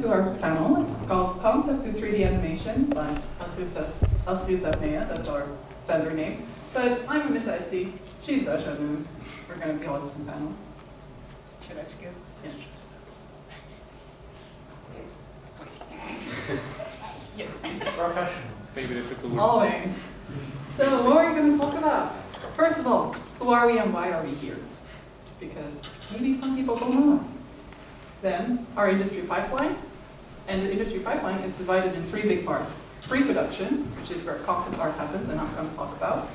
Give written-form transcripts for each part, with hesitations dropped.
to our panel. It's called Concept to 3D Animation by Asli, that's our vendor name. But I'm Aminta SC, she's Dutch, and we're going to be hosting the panel. Should I skip? Yeah. Yes. Professional. Maybe they took the word. Always. So what are we going to talk about? First of all, who are we and why are we here? Because maybe some people don't know us. Then our industry pipeline. And the industry pipeline is divided in 3 big parts. Pre-production, which is where concept art happens, and I'm going to talk about.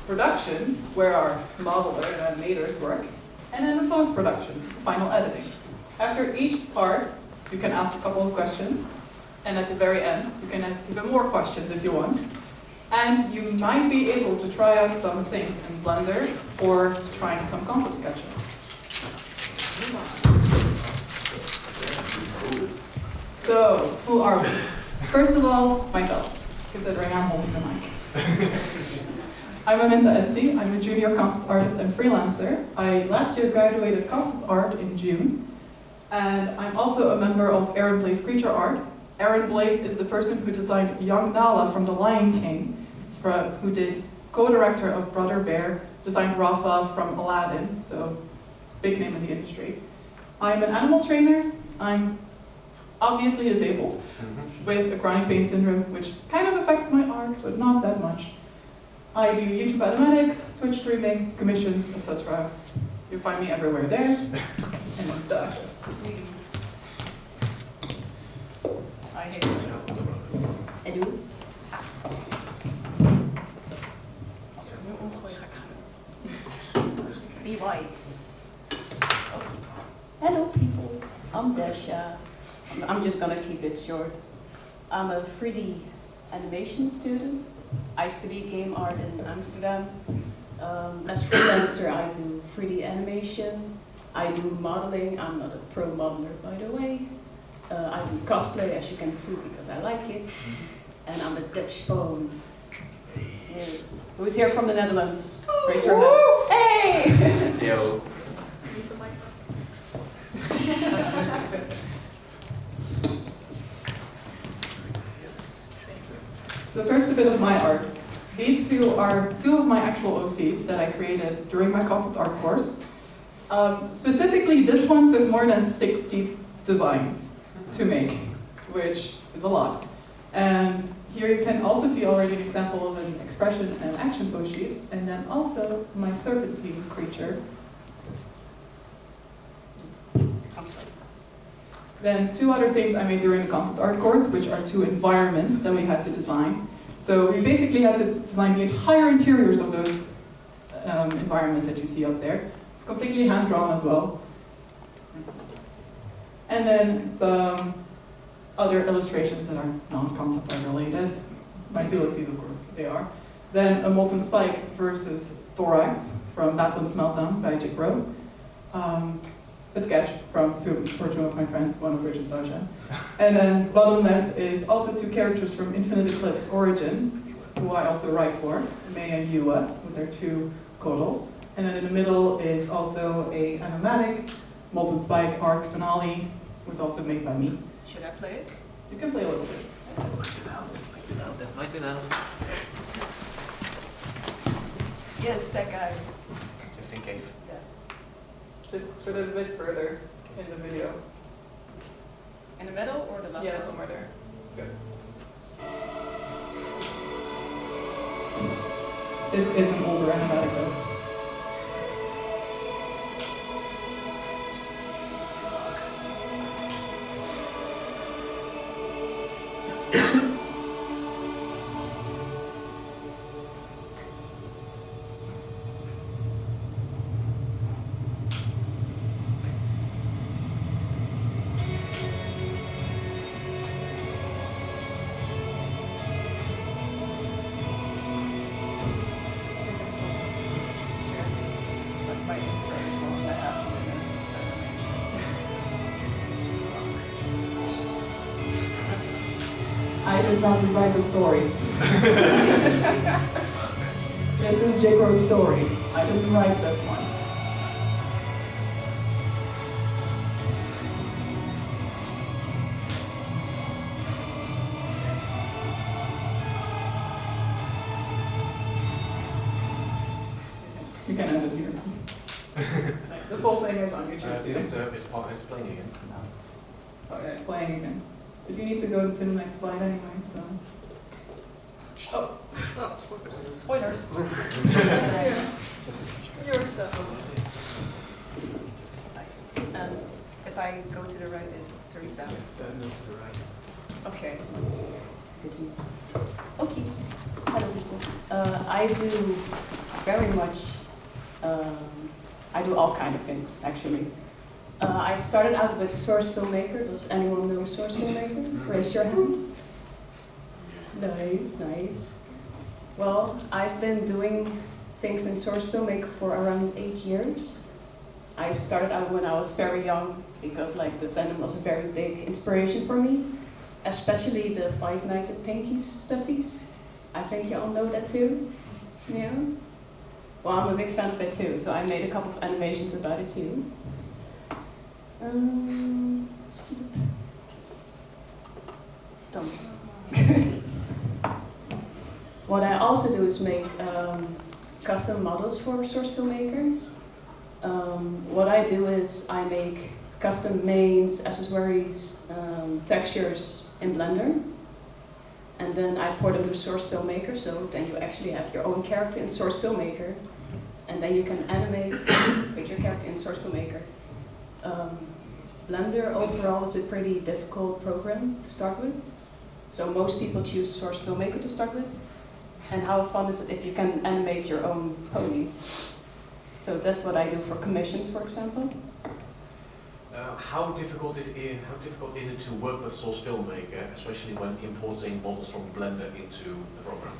Production, where our modeler and animators work. And then the post-production, final editing. After each part, you can ask a couple of questions. And at the very end, you can ask even more questions if you want. And you might be able to try out some things in Blender or trying some concept sketches. So, who are we? First of all, myself, considering I'm holding the mic. I'm Aminta SC. I'm a junior concept artist and freelancer. I last year graduated concept art in June. And I'm also a member of Aaron Blaze Creature Art. Aaron Blaze is the person who designed young Nala from The Lion King, who did co-director of Brother Bear, designed Rafa from Aladdin, so big name in the industry. I'm an animal trainer. I'm obviously disabled with a chronic pain syndrome, which kind of affects my art, but not that much. I do YouTube animatics, Twitch streaming, commissions, etc. You'll find me everywhere there. And I'm Dash. I hate it. Edu. Als ik nu omgooi, ga ik gaan. Be wise. Hello people, I'm Desha. I'm just gonna keep it short. I'm a 3D animation student. I study game art in Amsterdam. As freelancer, I do 3D animation. I do modeling. I'm not a pro modeler, by the way. I do cosplay, as you can see, because I like it. And I'm a Dutch phone. Yes. Who's here from the Netherlands? Raise your hand. Hey! Yo. So first, a bit of my art. These 2 are 2 of my actual OCs that I created during my concept art course. Specifically, this one took more than 60 designs to make, which is a lot. And here you can also see already an example of an expression and action pose sheet, and then also my serpentine creature. I'm sorry. Then 2 other things I made during the concept art course, which are 2 environments that we had to design. So we basically had to design the entire interiors of those environments that you see up there. It's completely hand-drawn as well. And then some other illustrations that are non-concept art related. My 2 OCs, of course, they are. Then a molten spike versus thorax from Battle's Meltdown by Jake Rowe. A sketch for 2 of my friends, one of which is Dasha. And then bottom left is also 2 characters from Infinite Eclipse Origins, who I also write for, May and Yua, with their 2 Kodals. And then in the middle is also a animatic, Molten Spike arc finale, was also made by me. Should I play it? You can play a little bit. That might be now. Yes, that guy. Just in case. Just sort of a bit further in the video. In the middle or the last Yeah, one? somewhere there. Good. This is an older animatic though. My intro is 1.5 minutes. I did not design the story. This is Jake Rowe's story. I didn't write this one. You can end it here. The full thing is on YouTube too. It's playing again. Oh yeah, it's playing again. But you need to go to the next slide anyway, so. Oh, Spoilers. Your stuff. If I go to the right, it turns down. Okay. Good to know. Okay. Hello, people. I do very much, I do all kind of things, actually. I started out with Source Filmmaker. Does anyone know Source Filmmaker? Raise your hand. Nice, nice. Well, I've been doing things in Source Filmmaker for around 8 years. I started out when I was very young because like the Venom was a very big inspiration for me, especially the Five Nights at Pinky's stuffies. I think you all know that too. Yeah. Well, I'm a big fan of it too, so I made a couple of animations about it too. What I also do is make custom models for Source Filmmaker. What I do is I make custom mains, accessories, textures in Blender. And then I port them to Source Filmmaker, so then you actually have your own character in Source Filmmaker. And then you can animate with your character in Source Filmmaker. Blender overall is a pretty difficult program to start with. So most people choose Source Filmmaker to start with. And how fun is it if you can animate your own pony? So that's what I do for commissions, for example. How difficult is it to work with Source Filmmaker, especially when importing models from Blender into the program?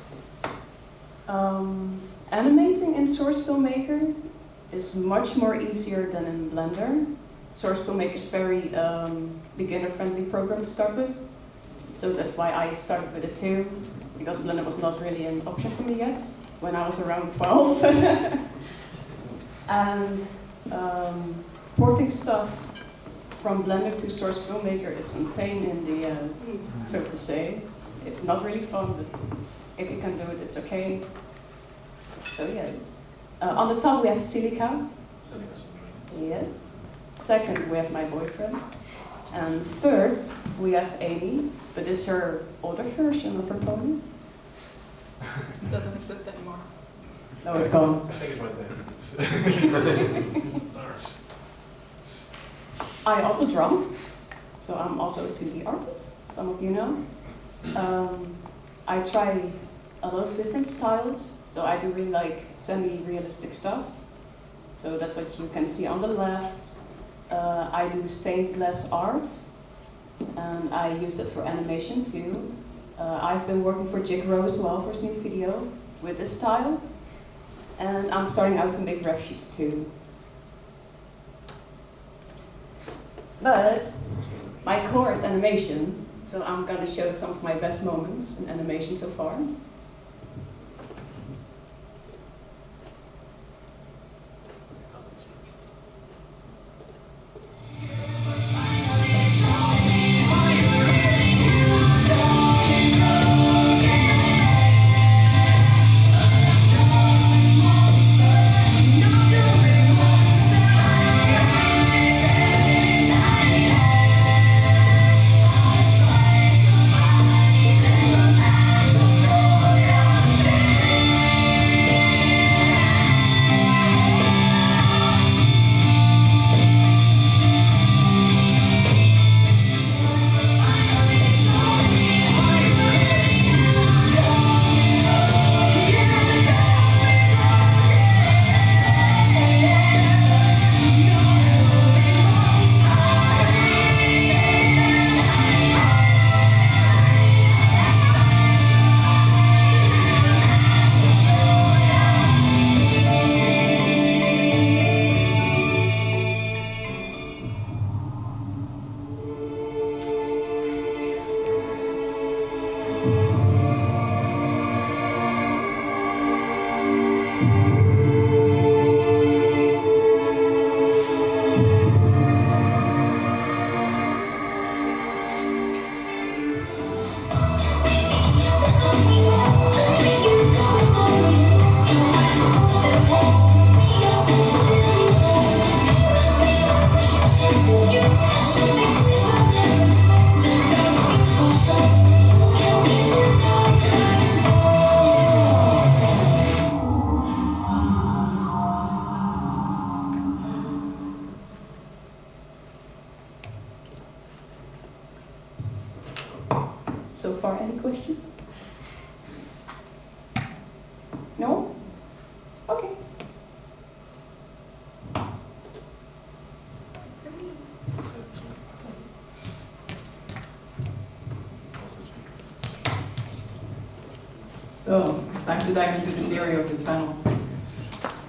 Animating in Source Filmmaker is much more easier than in Blender. Source Filmmaker is very beginner-friendly program to start with. So that's why I started with it too, because Blender was not really an option for me yet, when I was around 12. And porting stuff from Blender to Source Filmmaker is a pain in the ass, so to say. It's not really fun, but if you can do it, it's okay. So yes. On the top we have Silica. Yes. Second, we have my boyfriend. And third, we have Amy, but it's her older version of her pony. it doesn't exist anymore. No, it's gone. I think it's right there. I also draw, so I'm also a 2D artist, some of you know. I try a lot of different styles, so I do really like semi-realistic stuff. So that's what you can see on the left. I do stained glass art, and I use that for animation too. I've been working for Jig Rowe as well for his new video with this style, and I'm starting out to make ref sheets too. But my core is animation, so I'm gonna show some of my best moments in animation so far. So it's time to dive into the theory of this panel.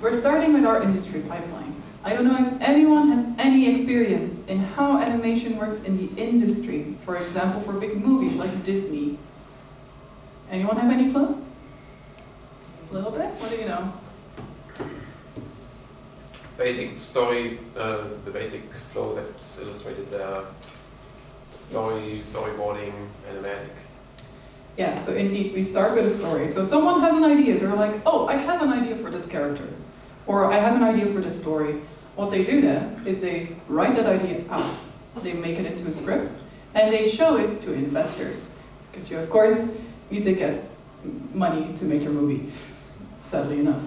We're starting with our industry pipeline. I don't know if anyone has any experience in how animation works in the industry, for example, for big movies like Disney. Anyone have any clue? A little bit? What do you know? Basic story, the basic flow that's illustrated there. Storyboarding, animatic. Yeah, so indeed, we start with a story. So someone has an idea, they're like, oh, I have an idea for this character. Or I have an idea for this story. What they do then is they write that idea out. They make it into a script, and they show it to investors. Because you, of course, need to get money to make your movie, sadly enough.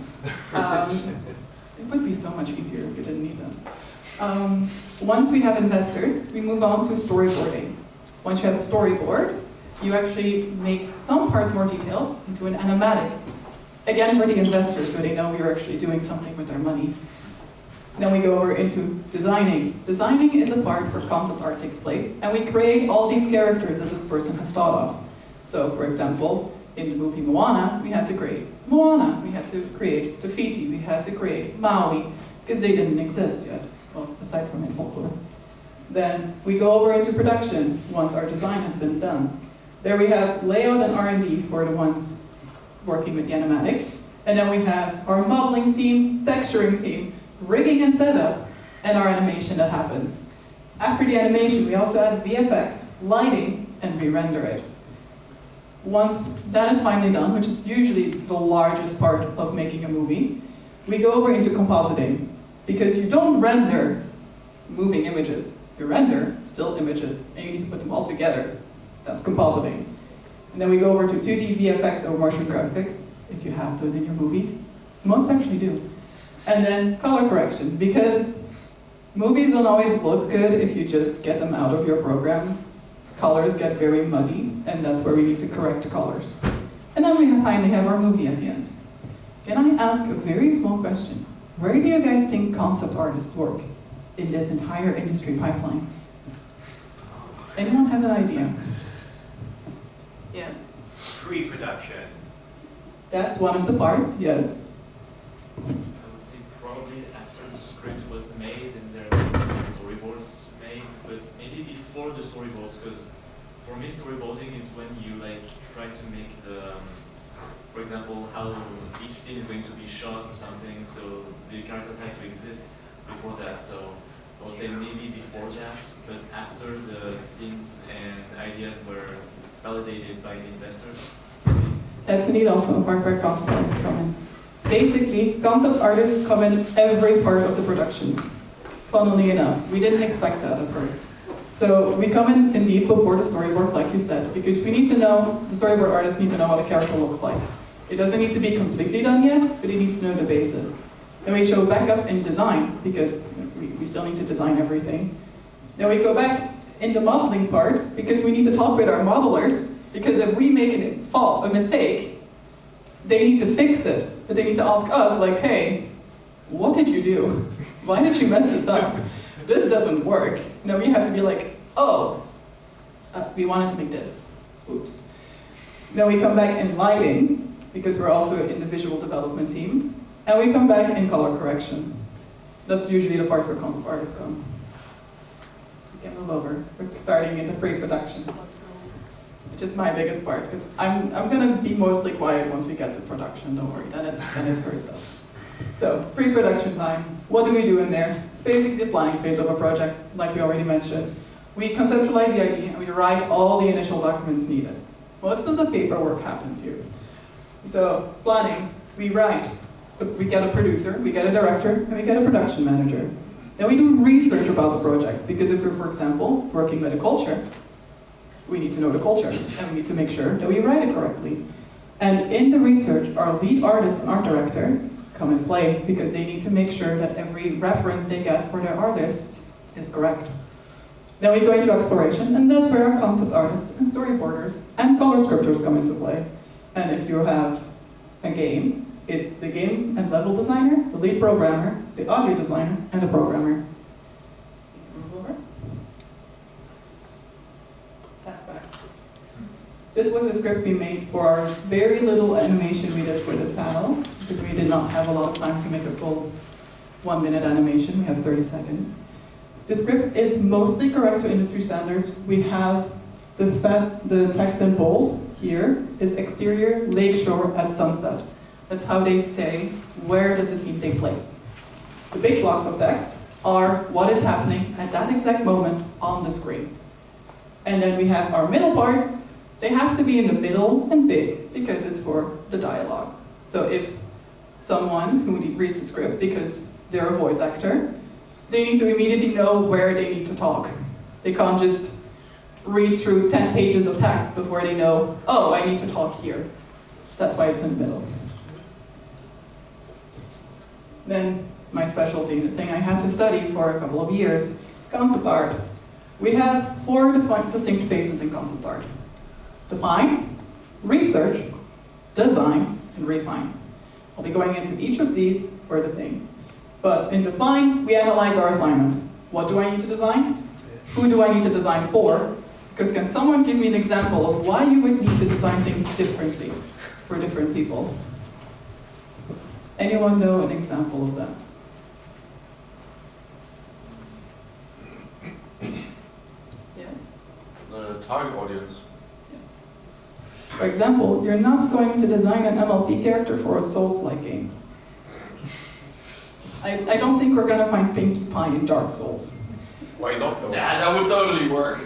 It would be so much easier if you didn't need them. Once we have investors, we move on to storyboarding. Once you have a storyboard, you actually make some parts more detailed into an animatic. Again, for the investors, so they know you're actually doing something with their money. Then we go over into designing. Designing is a part where concept art takes place, and we create all these characters that this person has thought of. So, for example, in the movie Moana, we had to create Moana, we had to create Te Fiti, we had to create Maui, because they didn't exist yet, well, aside from in folklore. Then we go over into production, once our design has been done. There we have layout and R&D for the ones working with the animatic, and then we have our modeling team, texturing team, rigging and setup, and our animation that happens. After the animation, we also add VFX, lighting, and re-render it. Once that is finally done, which is usually the largest part of making a movie, we go over into compositing. Because you don't render moving images, you render still images, and you need to put them all together. That's compositing. And then we go over to 2D VFX or motion graphics, if you have those in your movie. Most actually do. And then color correction, because movies don't always look good if you just get them out of your program. Colors get very muddy, and that's where we need to correct the colors. And then we finally have our movie at the end. Can I ask a very small question? Where do you guys think concept artists work in this entire industry pipeline? Anyone have an idea? Yes? Pre-production. That's one of the parts, yes. I would say probably after the script was made and there was some storyboards made, but maybe before the storyboards, because for me storyboarding is when you try to make the, for example, how each scene is going to be shot or something, so the characters have to exist before that. So I would say maybe before that, but after the scenes and ideas were validated by the investors. That's indeed also a part where concept artists come in. Basically, concept artists come in every part of the production. Funnily enough, we didn't expect that at first. So we come in indeed before the storyboard, like you said, because we need to know, the storyboard artists need to know what a character looks like. It doesn't need to be completely done yet, but it needs to know the basis. Then we show back up in design, because we still need to design everything. Then we go back in the modeling part, because we need to talk with our modelers, because if we make a mistake, they need to fix it. But they need to ask us, like, hey, what did you do? Why did you mess this up? This doesn't work. No, we have to be like, oh, we wanted to make this. Oops. Then we come back in lighting, because we're also in the visual development team. And we come back in color correction. That's usually the parts where concept artists come. We can move over. We're starting in the pre-production. Which is my biggest part, because I'm gonna be mostly quiet once we get to production, don't worry, then it's her stuff. So, pre-production time, what do we do in there? It's basically the planning phase of a project, like we already mentioned. We conceptualize the idea and we write all the initial documents needed. Most of the paperwork happens here. So, planning, we write, we get a producer, we get a director, and we get a production manager. Then we do research about the project, because if we're, for example, working with a culture, we need to know the culture, and we need to make sure that we write it correctly. And in the research, our lead artist and art director come and play, because they need to make sure that every reference they get for their artist is correct. Then we go into exploration, and that's where our concept artists and storyboarders and color scriptors come into play. And if you have a game, it's the game and level designer, the lead programmer, the audio designer, and the programmer. Move over. That's back. This was a script we made for our very little animation we did for this panel, because we did not have a lot of time to make a full 1-minute animation. We have 30 seconds. The script is mostly correct to industry standards. We have the text in bold here is exterior lakeshore at sunset. That's how they say, where does the scene take place? The big blocks of text are what is happening at that exact moment on the screen. And then we have our middle parts. They have to be in the middle and big because it's for the dialogues. So if someone who reads the script, because they're a voice actor, they need to immediately know where they need to talk. They can't just read through 10 pages of text before they know, oh, I need to talk here. That's why it's in the middle. Then my specialty, the thing I had to study for a couple of years, concept art. We have 4 distinct phases in concept art. Define, research, design, and refine. I'll be going into each of these for the things. But in define, we analyze our assignment. What do I need to design? Who do I need to design for? Because can someone give me an example of why you would need to design things differently for different people? Anyone know an example of that? Yes? The target audience. Yes. For example, you're not going to design an MLP character for a Souls-like game. I don't think we're going to find Pinkie Pie in Dark Souls. Why not though? Yeah, that would totally work.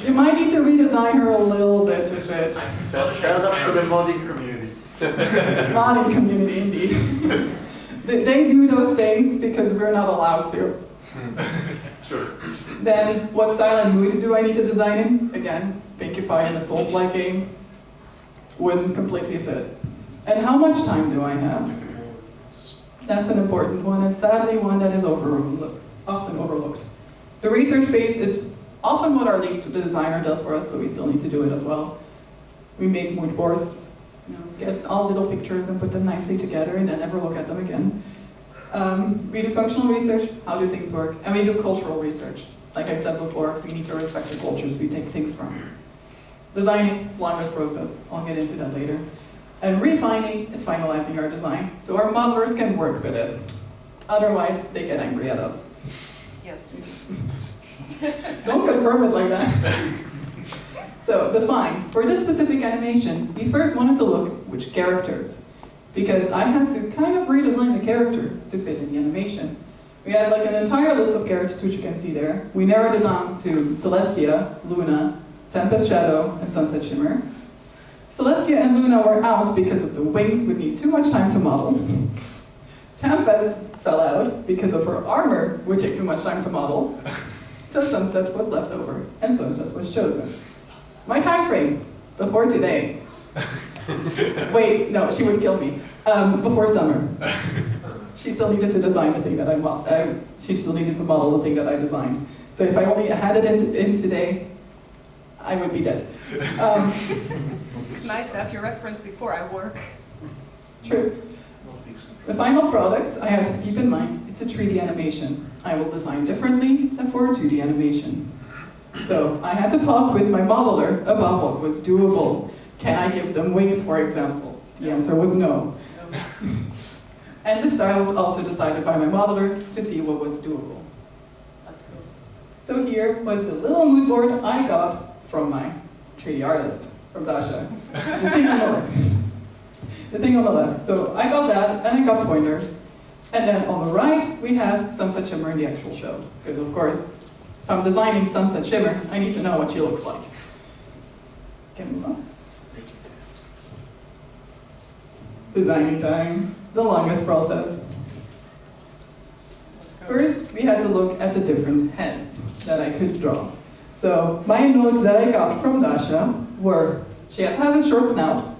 You might need to redesign her a little bit to fit. That's up to the modding community. Modding community, indeed. They do those things because we're not allowed to. Sure. Then, what style and mood do I need to design in? Again, Pinkie Pie in a Souls-like game wouldn't completely fit. And how much time do I have? That's an important one, and sadly one that is often overlooked. The research phase is often what our lead designer does for us, but we still need to do it as well. We make mood boards, get all little pictures and put them nicely together and then never look at them again. We do functional research, how do things work, and we do cultural research. Like I said before, we need to respect the cultures we take things from. Designing, longest process, I'll get into that later. And refining is finalizing our design, so our modelers can work with it. Otherwise, they get angry at us. Yes. Don't confirm it like that. So, define. For this specific animation, we first wanted to look which characters, because I had to kind of redesign the character to fit in the animation. We had like an entire list of characters, which you can see there. We narrowed it down to Celestia, Luna, Tempest Shadow, and Sunset Shimmer. Celestia and Luna were out because of the wings would need too much time to model. Tempest fell out because of her armor would take too much time to model. So Sunset was left over, and Sunset was chosen. My time frame, before today. Wait, no, she would kill me. Before summer. She still needed to design the thing that she still needed to model the thing that I designed. So if I only had it in today, I would be dead. It's nice to have your reference before I work. True. The final product, I had to keep in mind, it's a 3D animation. I will design differently than for a 2D animation. So I had to talk with my modeler about what was doable. Can I give them wings, for example? The answer was no. And the style was also decided by my modeler to see what was doable. That's cool. So here was the little mood board I got from my 3D artist, from Dasha. The thing on the left. The thing on the left. So I got that, and I got pointers. And then on the right, we have Sunset Shimmer in the actual show. Because of course, if I'm designing Sunset Shimmer, I need to know what she looks like. Can we move on? Designing time, the longest process. First, we had to look at the different heads that I could draw. So my notes that I got from Dasha were, she had to have a short snout,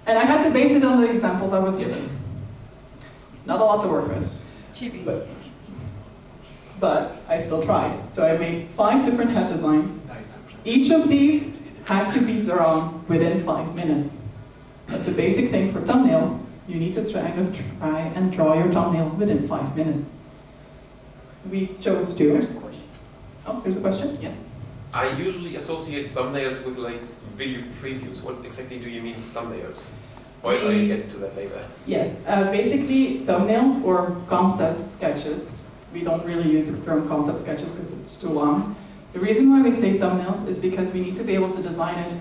and I had to base it on the examples I was given. Not a lot to work with. Chibi. But I still tried. So I made 5 different head designs. Each of these had to be drawn within 5 minutes. That's a basic thing for thumbnails. You need to try and draw your thumbnail within 5 minutes. We chose 2. There's a question. Oh, there's a question? Yes. I usually associate thumbnails with like video previews. What exactly do you mean thumbnails? Or are you getting to that later? Yes, basically thumbnails or concept sketches. We don't really use the term concept sketches because it's too long. The reason why we say thumbnails is because we need to be able to design it.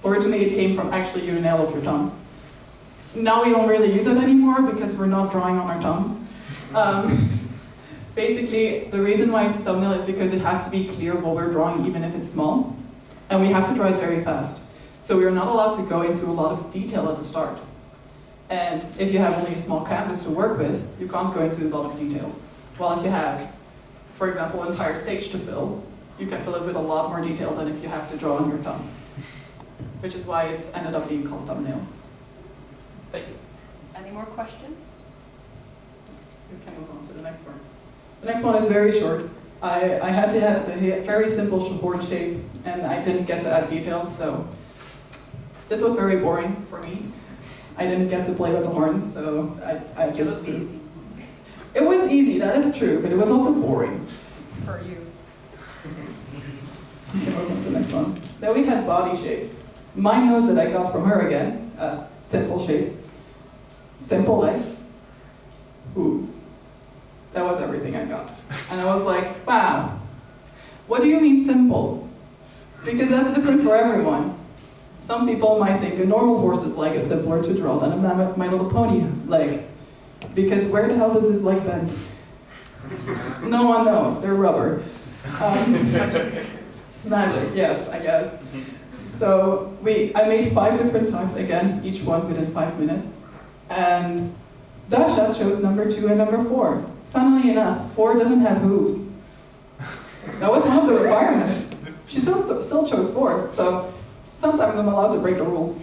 Originally it came from actually your nail of your tongue. Now we don't really use it anymore because we're not drawing on our thumbs. Basically, the reason why it's a thumbnail is because it has to be clear what we're drawing, even if it's small. And we have to draw it very fast. So we are not allowed to go into a lot of detail at the start. And if you have only a small canvas to work with, you can't go into a lot of detail. While if you have, for example, an entire stage to fill, you can fill it with a lot more detail than if you have to draw on your thumb. Which is why it's ended up being called thumbnails. Thank you. Any more questions? We can move on to the next one. The next one is very short. I had to have a very simple board shape, and I didn't get to add details, so this was very boring for me. I didn't get to play with the horns, so I It was just... easy It was easy, that is true, but it was also boring. for you. Okay, move on to the next one. Then we had body shapes. My notes that I got from her again, simple shapes, simple legs, boobs. That was everything I got. And I was like, wow, what do you mean simple? Because that's different for everyone. Some people might think a normal horse's leg is simpler to draw than a My Little Pony leg. Because where the hell does this leg bend? No one knows, they're rubber. Magic, yes, I guess. So I made 5 different types, again, each one within 5 minutes. And Dasha chose number 2 and number 4. Funnily enough, 4 doesn't have hooves. That was one of the requirements. She still chose 4, so sometimes I'm allowed to break the rules.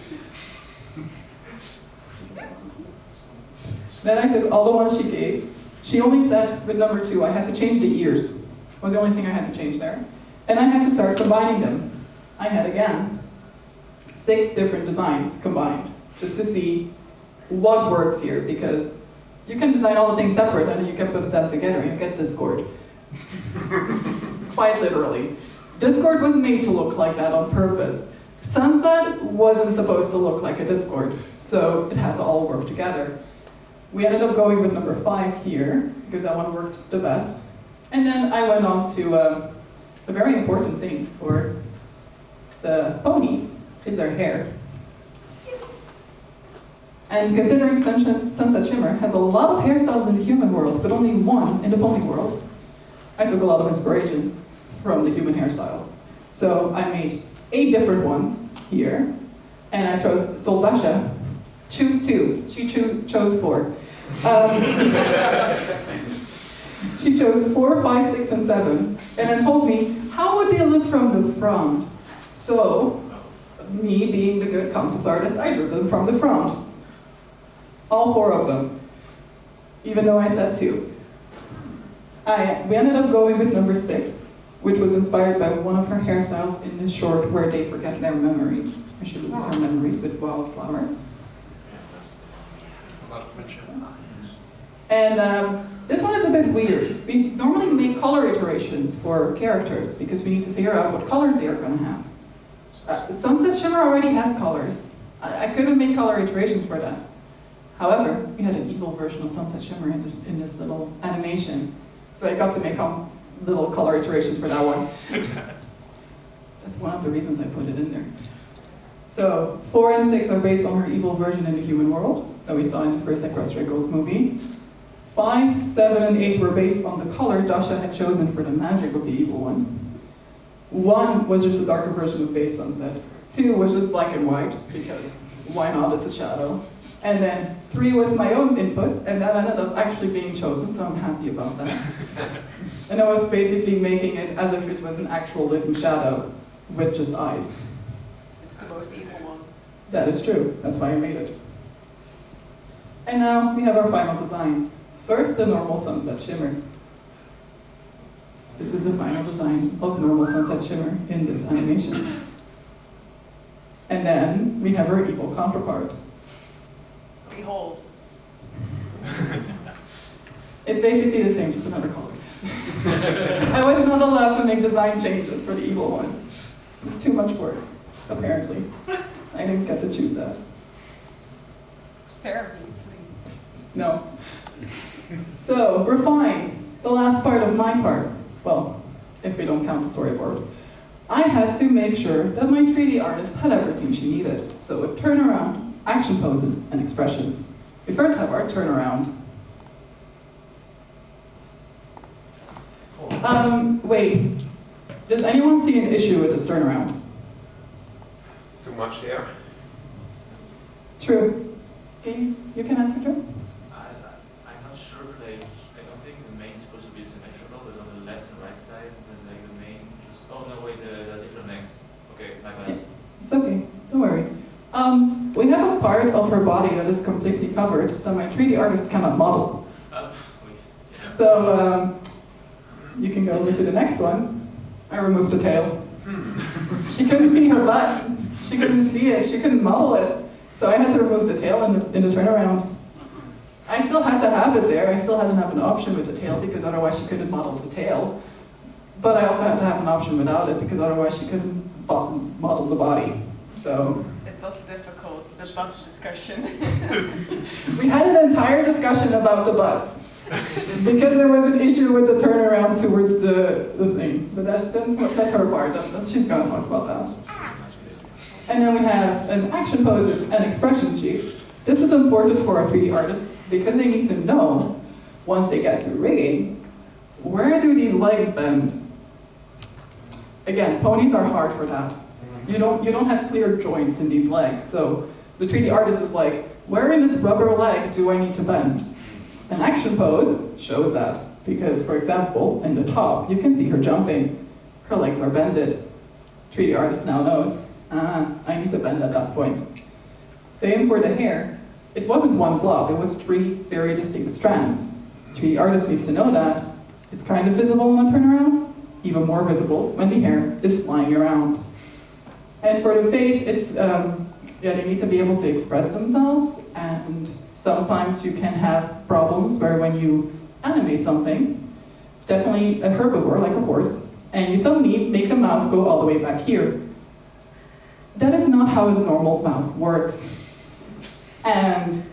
Then I took all the ones she gave. She only said with number 2, I had to change the ears. Was the only thing I had to change there. And I had to start combining them. I had, again, 6 different designs combined, just to see what works here, because you can design all the things separate and you can put them together and you get Discord. Quite literally. Discord was made to look like that on purpose. Sunset wasn't supposed to look like a Discord, so it had to all work together. We ended up going with number 5 here, because that one worked the best. And then I went on to a very important thing for the ponies, is their hair. Yes. And considering Sunset Shimmer has a lot of hairstyles in the human world, but only one in the pony world, I took a lot of inspiration from the human hairstyles. So I made 8 different ones here, and I told Dasha, choose 2. She chose 4. She chose 4, 5, 6, and 7, and then told me, how would they look from the front? So, me being the good concept artist, I drew them from the front. All 4 of them, even though I said 2. We ended up going with number 6, which was inspired by one of her hairstyles in the short Where They Forget Their Memories, where she loses her memories with Wildflower. And this one is a bit weird. We normally make color iterations for characters because we need to figure out what colors they are going to have. Sunset Shimmer already has colors. I could have made color iterations for that. However, we had an evil version of Sunset Shimmer in this little animation. So I got to make little color iterations for that one. That's one of the reasons I put it in there. So 4 and 6 are based on her evil version in the human world that we saw in the first Equestria Girls movie. 5, 7, and 8 were based on the color Dasha had chosen for the magic of the evil one. 1 was just a darker version of base Sunset. 2 was just black and white, because why not, it's a shadow. And then 3 was my own input, and that ended up actually being chosen, so I'm happy about that. And I was basically making it as if it was an actual living shadow with just eyes. It's the most evil one. That is true, that's why I made it. And now we have our final designs. First, the normal Sunset Shimmer. This is the final design of normal Sunset Shimmer in this animation. And then we have our evil counterpart. Behold. It's basically the same, just another color. I was not allowed to make design changes for the evil one. It's too much work, apparently. I didn't get to choose that. Spare me, please. No. So, refine, the last part of my part. Well, if we don't count the storyboard. I had to make sure that my 3D artist had everything she needed. So with turnaround, action poses, and expressions. We first have our turnaround. Wait, does anyone see an issue with this turnaround? Too much hair. True. Okay, you can answer, Joe? I'm not sure, like, I don't think the main is supposed to be symmetrical, but on the left and right side, then like the main just, oh no, wait, the different next. Okay, my bad. It's okay, don't worry. We have a part of her body that is completely covered that my 3D artist cannot model. Wait. Yeah. So, you can go over to the next one. I removed the tail. She couldn't see her butt. She couldn't see it. She couldn't model it. So I had to remove the tail in the turnaround. I still had to have it there. I still had to have an option with the tail because otherwise she couldn't model the tail. But I also had to have an option without it because otherwise she couldn't model the body. So It was difficult, the butt discussion. we had an entire discussion about the bus because there was an issue with the turnaround towards the thing. But that's her part. She's going to talk about that. And then we have an action poses and expressions sheet. This is important for our 3D artists because they need to know, once they get to rigging, where do these legs bend? Again, ponies are hard for that. You don't have clear joints in these legs. So the 3D artist is like, where in this rubber leg do I need to bend? An action pose shows that. Because, for example, in the top, you can see her jumping. Her legs are bended. 3D artist now knows, I need to bend at that point. Same for the hair. It wasn't one blob, it was 3 very distinct strands. 3D artist needs to know that. It's kind of visible on a turnaround, even more visible when the hair is flying around. And for the face, it's, they need to be able to express themselves, and sometimes you can have problems where when you animate something, definitely a herbivore, like a horse, and you suddenly make the mouth go all the way back here. That is not how a normal mouth works. And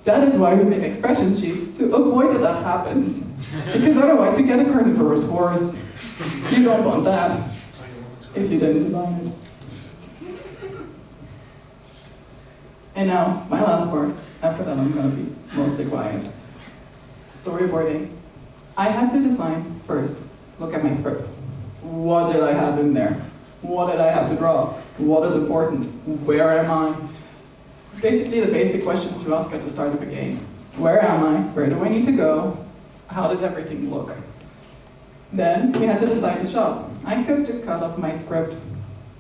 that is why we make expression sheets, to avoid that happens. Because otherwise you get a carnivorous horse. You don't want that, if you didn't design it. And now, my last part. After that, I'm going to be mostly quiet. Storyboarding. I had to design first. Look at my script. What did I have in there? What did I have to draw? What is important? Where am I? Basically, the basic questions you ask at the start of a game. Where am I? Where do I need to go? How does everything look? Then we had to decide the shots. I could have cut up my script.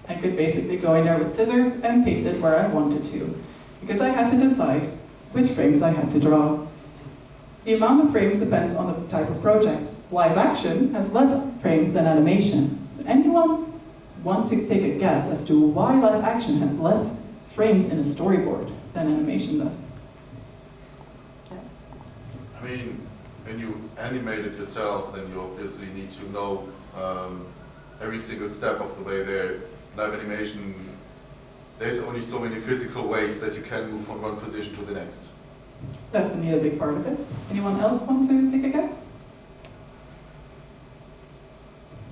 I could basically go in there with scissors and paste it where I wanted to, because I had to decide which frames I had to draw. The amount of frames depends on the type of project. Live action has less frames than animation. Does anyone want to take a guess as to why live action has less frames in a storyboard than animation does? Yes? I mean, when you animate it yourself, then you obviously need to know every single step of the way there. Live animation, there's only so many physical ways that you can move from one position to the next. That's indeed a big part of it. Anyone else want to take a guess?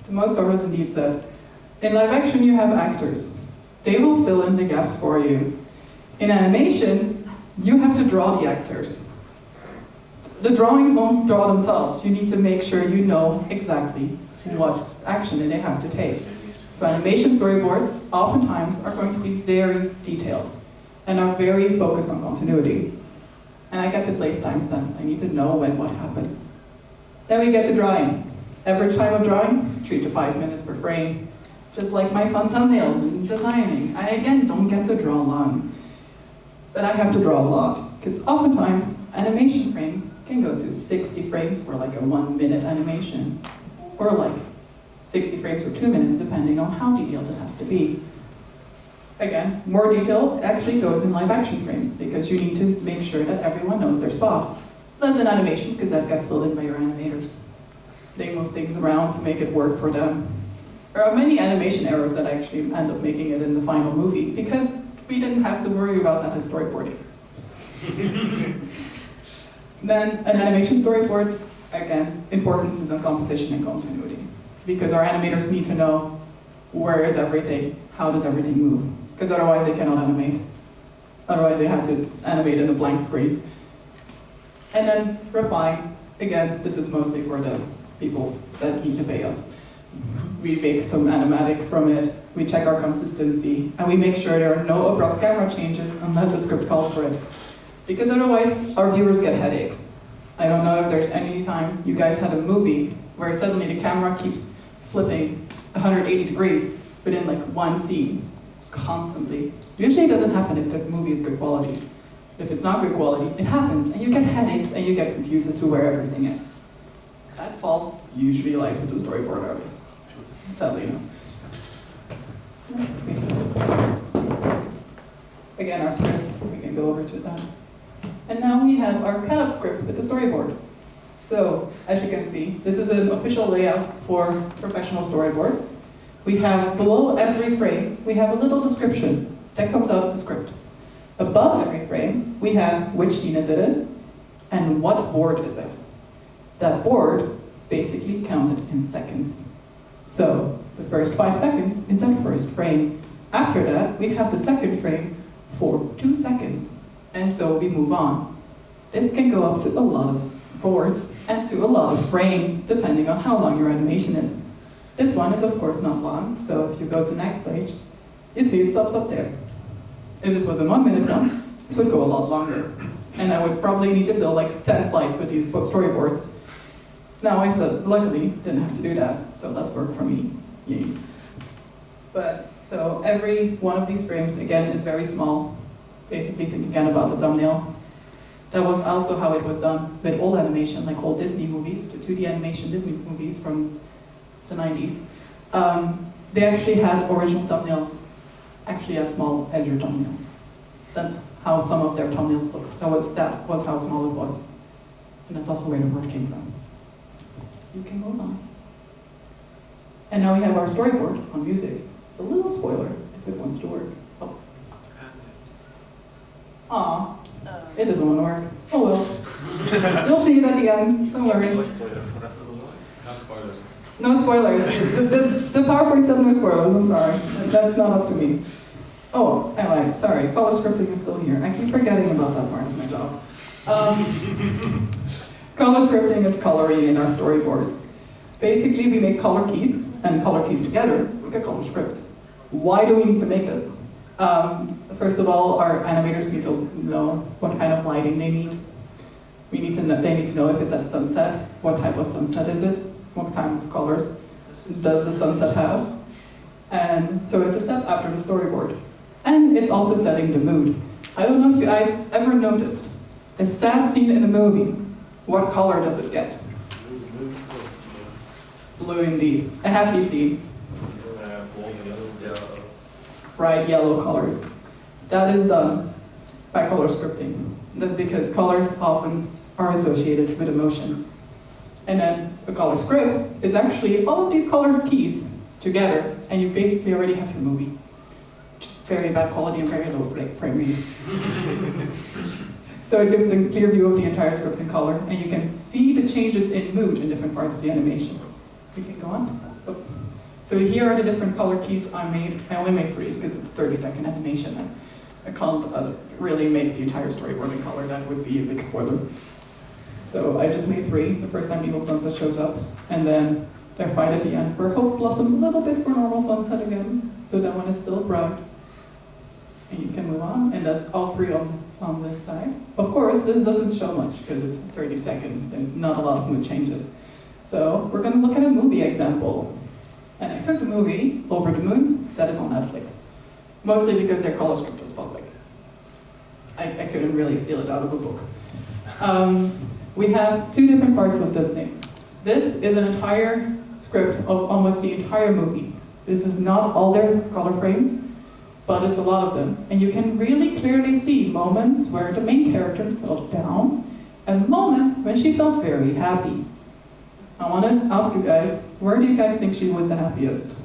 The most part was indeed said. In live action, you have actors. They will fill in the gaps for you. In animation, you have to draw the actors. The drawings don't draw themselves. You need to make sure you know exactly what action they have to take. So animation storyboards oftentimes are going to be very detailed and are very focused on continuity. And I get to place timestamps. I need to know when what happens. Then we get to drawing. Average time of drawing, 3 to 5 minutes per frame. Just like my fun thumbnails and designing. I, again, don't get to draw long. But I have to draw a lot, because oftentimes animation frames can go to 60 frames for like a 1-minute animation. Or like 60 frames for 2 minutes, depending on how detailed it has to be. Again, more detail actually goes in live action frames, because you need to make sure that everyone knows their spot. Less in animation, because that gets filled in by your animators. They move things around to make it work for them. There are many animation errors that actually end up making it in the final movie because we didn't have to worry about that in storyboarding. Then an animation storyboard, again, importance is on composition and continuity. Because our animators need to know where is everything, how does everything move. Because otherwise they cannot animate. Otherwise they have to animate in a blank screen. And then refine, again, this is mostly for the people that need to pay us. We make some animatics from it, we check our consistency, and we make sure there are no abrupt camera changes unless the script calls for it. Because otherwise, our viewers get headaches. I don't know if there's any time you guys had a movie where suddenly the camera keeps flipping 180 degrees within like one scene, constantly. Usually it doesn't happen if the movie is good quality. If it's not good quality, it happens, and you get headaches, and you get confused as to where everything is. That fault usually lies with the storyboard artists, sadly, no. Again, our script, we can go over to that. And now we have our cut-up script with the storyboard. So, as you can see, this is an official layout for professional storyboards. We have below every frame, we have a little description that comes out of the script. Above every frame, we have which scene is it in, and what board is it. That board is basically counted in seconds. So, the first 5 seconds is that first frame. After that, we have the second frame for 2 seconds. And so we move on. This can go up to a lot of boards and to a lot of frames, depending on how long your animation is. This one is of course not long, so if you go to next page, you see it stops up there. If this was a 1 minute one, it would go a lot longer. And I would probably need to fill like 10 slides with these storyboards. Now I said, luckily, didn't have to do that, so less work for me. Yay. But, so every one of these frames, again, is very small. Basically, think again about the thumbnail. That was also how it was done with old animation, like old Disney movies, the 2D animation Disney movies from the 90s. They actually had original thumbnails, actually as small as your thumbnail. That's how some of their thumbnails looked. That was how small it was. And that's also where the word came from. You can go on. And now we have our storyboard on music. It's a little spoiler if it wants to work. Oh. Aw, it doesn't want to work. Oh well. You'll see it at the end. Don't worry. No spoilers. No spoilers. The PowerPoint says no spoilers. I'm sorry. That's not up to me. Oh, I lied. Sorry. Color scripting is still here. I keep forgetting about that part of my job. Color scripting is coloring in our storyboards. Basically, we make color keys and color keys together with a color script. Why do we need to make this? First of all, our animators need to know what kind of lighting they need. They need to know if it's at sunset, what type of sunset is it, what type of colors does the sunset have. And so it's a step after the storyboard. And it's also setting the mood. I don't know if you guys ever noticed, a sad scene in a movie, what color does it get? Blue indeed. A happy scene. Bright yellow colors. That is done by color scripting. That's because colors often are associated with emotions. And then a color script is actually all of these color keys together, and you basically already have your movie. Just very bad quality and very low frame rate. So it gives a clear view of the entire script in color, and you can see the changes in mood in different parts of the animation. We can go on. Oh. So here are the different color keys I made. I only made 3 because it's a 30-second animation. I can't really make the entire storyboard in color. That would be a big spoiler. So I just made 3. The first time Evil Sunset shows up, and then their fight at the end, where hope blossoms a little bit for normal sunset again. So that one is still bright. And you can move on, and that's all 3 on this side. Of course, this doesn't show much because it's 30 seconds. There's not a lot of mood changes. So we're going to look at a movie example. And I took the movie, Over the Moon, that is on Netflix. Mostly because their color script was public. I couldn't really steal it out of a book. We have 2 different parts of the thing. This is an entire script of almost the entire movie. This is not all their color frames, but it's a lot of them. And you can really clearly see moments where the main character felt down, and moments when she felt very happy. I want to ask you guys, where do you guys think she was the happiest?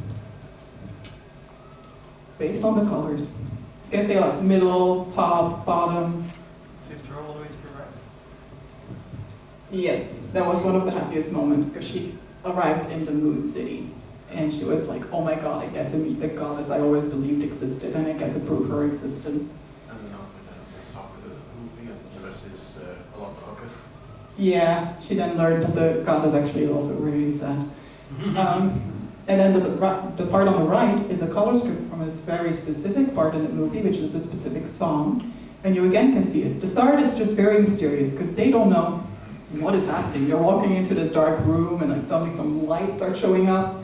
based on the colors. You can say like middle, top, bottom. Fifth row all the way to the right. Yes, that was one of the happiest moments because she arrived in the Moon City and she was like, oh my god, I get to meet the goddess I always believed existed and I get to prove her existence. And then let's start with the movie, and the rest is a lot darker. Yeah, she then learned that the goddess actually is also really sad. And then the part on the right is a color script from a very specific part in the movie, which is a specific song. And you again can see it. The start is just very mysterious because they don't know what is happening. They're walking into this dark room and like suddenly some lights start showing up.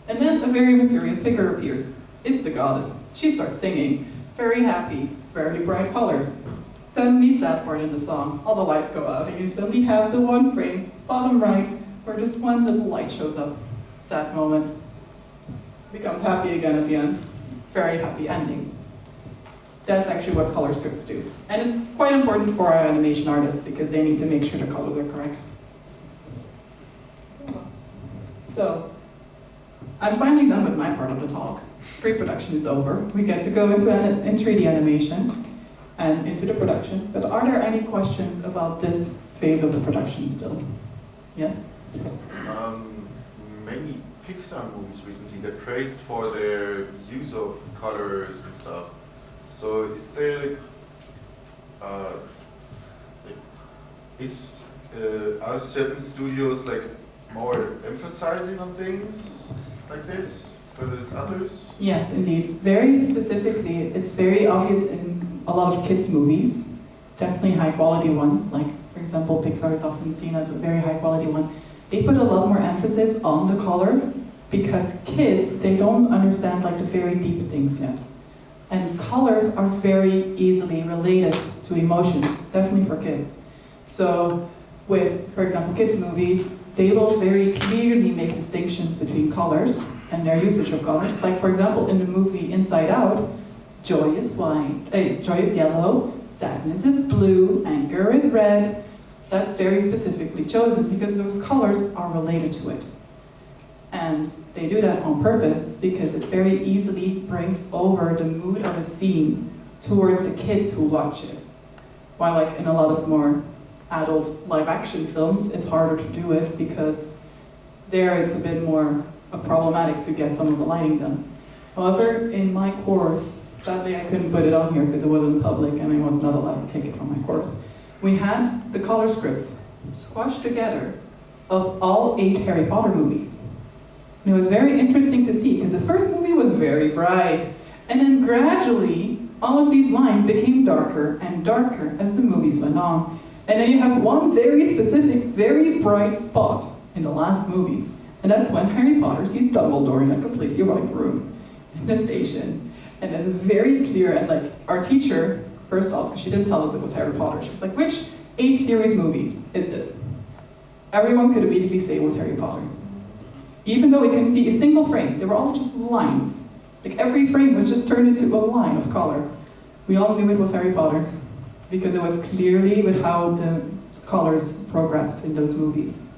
And then a very mysterious figure appears. It's the goddess. She starts singing. Very happy, very bright colors. Suddenly sad part in the song. All the lights go out and you suddenly have the one frame, bottom right, where just one little light shows up. Sad moment. Becomes happy again at the end. Very happy ending. That's actually what color scripts do. And it's quite important for our animation artists because they need to make sure the colors are correct. So, I'm finally done with my part of the talk. Pre-production is over. We get to go into in 3D animation and into the production. But are there any questions about this phase of the production still? Yes? Many Pixar movies recently get praised for their use of colors and stuff. So is there, are certain studios like more emphasizing on things like this versus others? Yes, indeed. Very specifically, it's very obvious in a lot of kids' movies, definitely high quality ones, like for example, Pixar is often seen as a very high quality one. They put a lot more emphasis on the color because kids, they don't understand like the very deep things yet. And colors are very easily related to emotions, definitely for kids. So with, for example, kids' movies, they will very clearly make distinctions between colors and their usage of colors. Like for example, in the movie Inside Out, joy is joy is yellow, sadness is blue, anger is red. That's very specifically chosen because those colors are related to it. And they do that on purpose because it very easily brings over the mood of a scene towards the kids who watch it. While like in a lot of more adult live action films, it's harder to do it because there it's a bit more problematic to get some of the lighting done. However, in my course, sadly I couldn't put it on here because it wasn't public and I was not allowed to take it from my course. We had the color scripts squashed together of all 8 Harry Potter movies. And it was very interesting to see because the first movie was very bright and then gradually all of these lines became darker and darker as the movies went on. And then you have one very specific, very bright spot in the last movie. And that's when Harry Potter sees Dumbledore in a completely white room in the station. And it's very clear, and like our teacher first asked, because she didn't tell us it was Harry Potter, she was like, which 8 series movie is this? Everyone could immediately say it was Harry Potter. Even though we couldn't see a single frame, they were all just lines. Like every frame was just turned into a line of color. We all knew it was Harry Potter because it was clearly with how the colors progressed in those movies.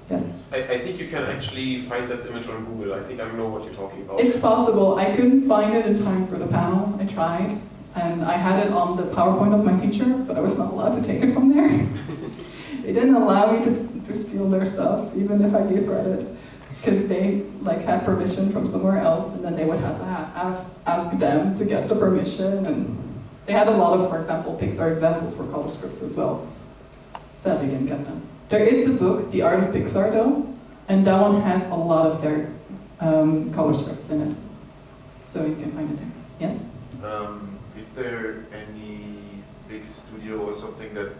Yes? I think you can actually find that image on Google. I think I know what you're talking about. It's possible. I couldn't find it in time for the panel. I tried. And I had it on the PowerPoint of my teacher, but I was not allowed to take it from there. They didn't allow me to steal their stuff, even if I gave credit. Because they like had permission from somewhere else, and then they would have to ask them to get the permission. And they had a lot of, for example, Pixar examples for color scripts as well. Sadly, didn't get them. There is the book, The Art of Pixar, though, and that one has a lot of their color scripts in it. So you can find it there. Yes? Is there any big studio or something that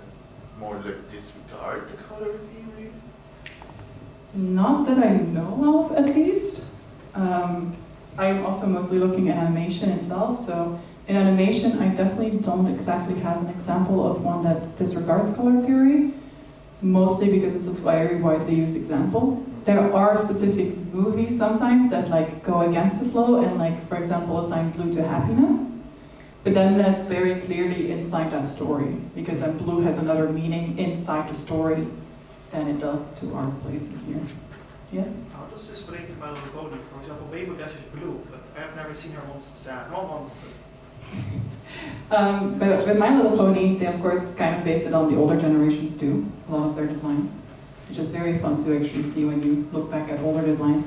more like disregard the color theory? Not that I know of, at least. I'm also mostly looking at animation itself, so in animation I definitely don't exactly have an example of one that disregards color theory, mostly because it's a very widely used example. There are specific movies sometimes that like go against the flow and like, for example, assign blue to happiness, but then that's very clearly inside that story, because then blue has another meaning inside the story than it does to our places here. Yes? How does this relate to My Little Pony? For example, Rainbow Dash is blue, but I've never seen her once sad. Not once. But with My Little Pony, they of course kind of based it on the older generations too, a lot of their designs, which is very fun to actually see when you look back at older designs.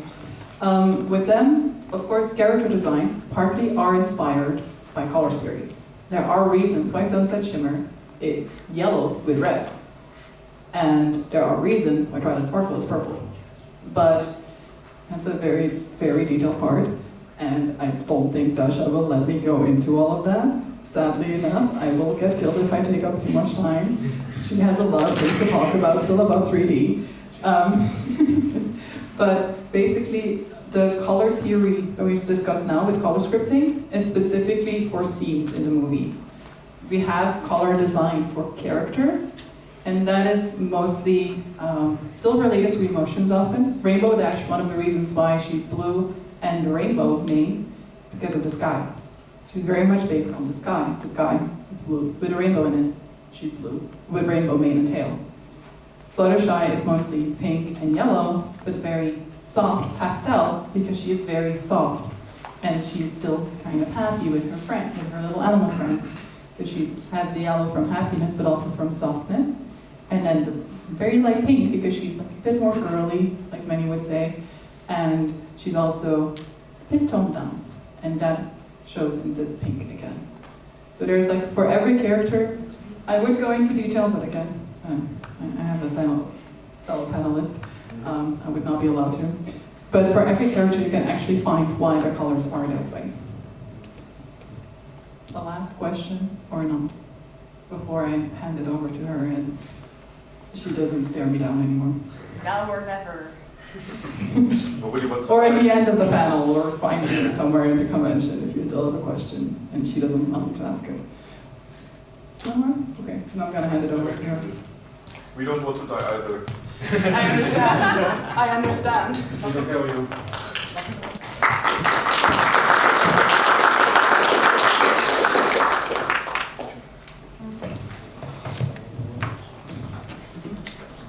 With them, of course, character designs partly are inspired by color theory. There are reasons why Sunset Shimmer is yellow with red, and there are reasons why Twilight Sparkle is purple. But that's a very, very detailed part, and I don't think Dasha will let me go into all of that. Sadly enough, I will get killed if I take up too much time. She has a lot of things to talk about, still about 3D. But basically, the color theory that we discuss now with color scripting is specifically for scenes in the movie. We have color design for characters, and that is mostly still related to emotions often. Rainbow Dash, one of the reasons why she's blue and the rainbow mane, because of the sky. She's very much based on the sky. The sky is blue with a rainbow in it. She's blue with rainbow mane and tail. Fluttershy is mostly pink and yellow, but very soft pastel because she is very soft and she's still kind of happy with her friend, with her little animal friends. So she has the yellow from happiness, but also from softness. And then the very light pink because she's like a bit more girly, like many would say. And she's also a bit toned down, and that shows in the pink again. So there's like, for every character, I would go into detail, but again, I have a fellow panelist. I would not be allowed to. But for every character, you can actually find why the colors are that way. The last question, or not, before I hand it over to her and she doesn't stare me down anymore. Now or never. Nobody wants to Or at fight. the end of the panel, or finally somewhere in the convention, if you still have a question and she doesn't want me to ask it. No more? Okay, then I'm gonna hand it over to her. We don't want to die either. I understand. I understand. We will kill you.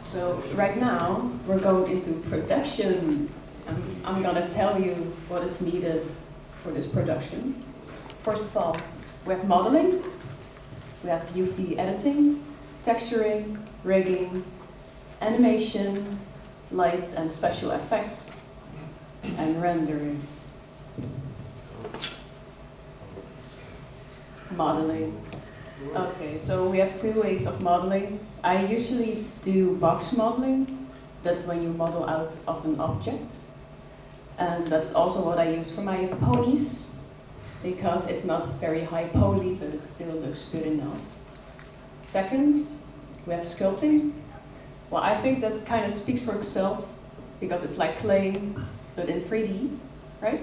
So right now, we're going into production. I'm gonna tell you what is needed for this production. First of all, we have modeling, we have UV editing, texturing, rigging, animation, lights and special effects, and rendering. Modeling. Okay, so we have two ways of modeling. I usually do box modeling. That's when you model out of an object. And that's also what I use for my ponies, because it's not very high poly, but it still looks good enough. Second, we have sculpting. Well, I think that kind of speaks for itself, because it's like clay, but in 3D, right?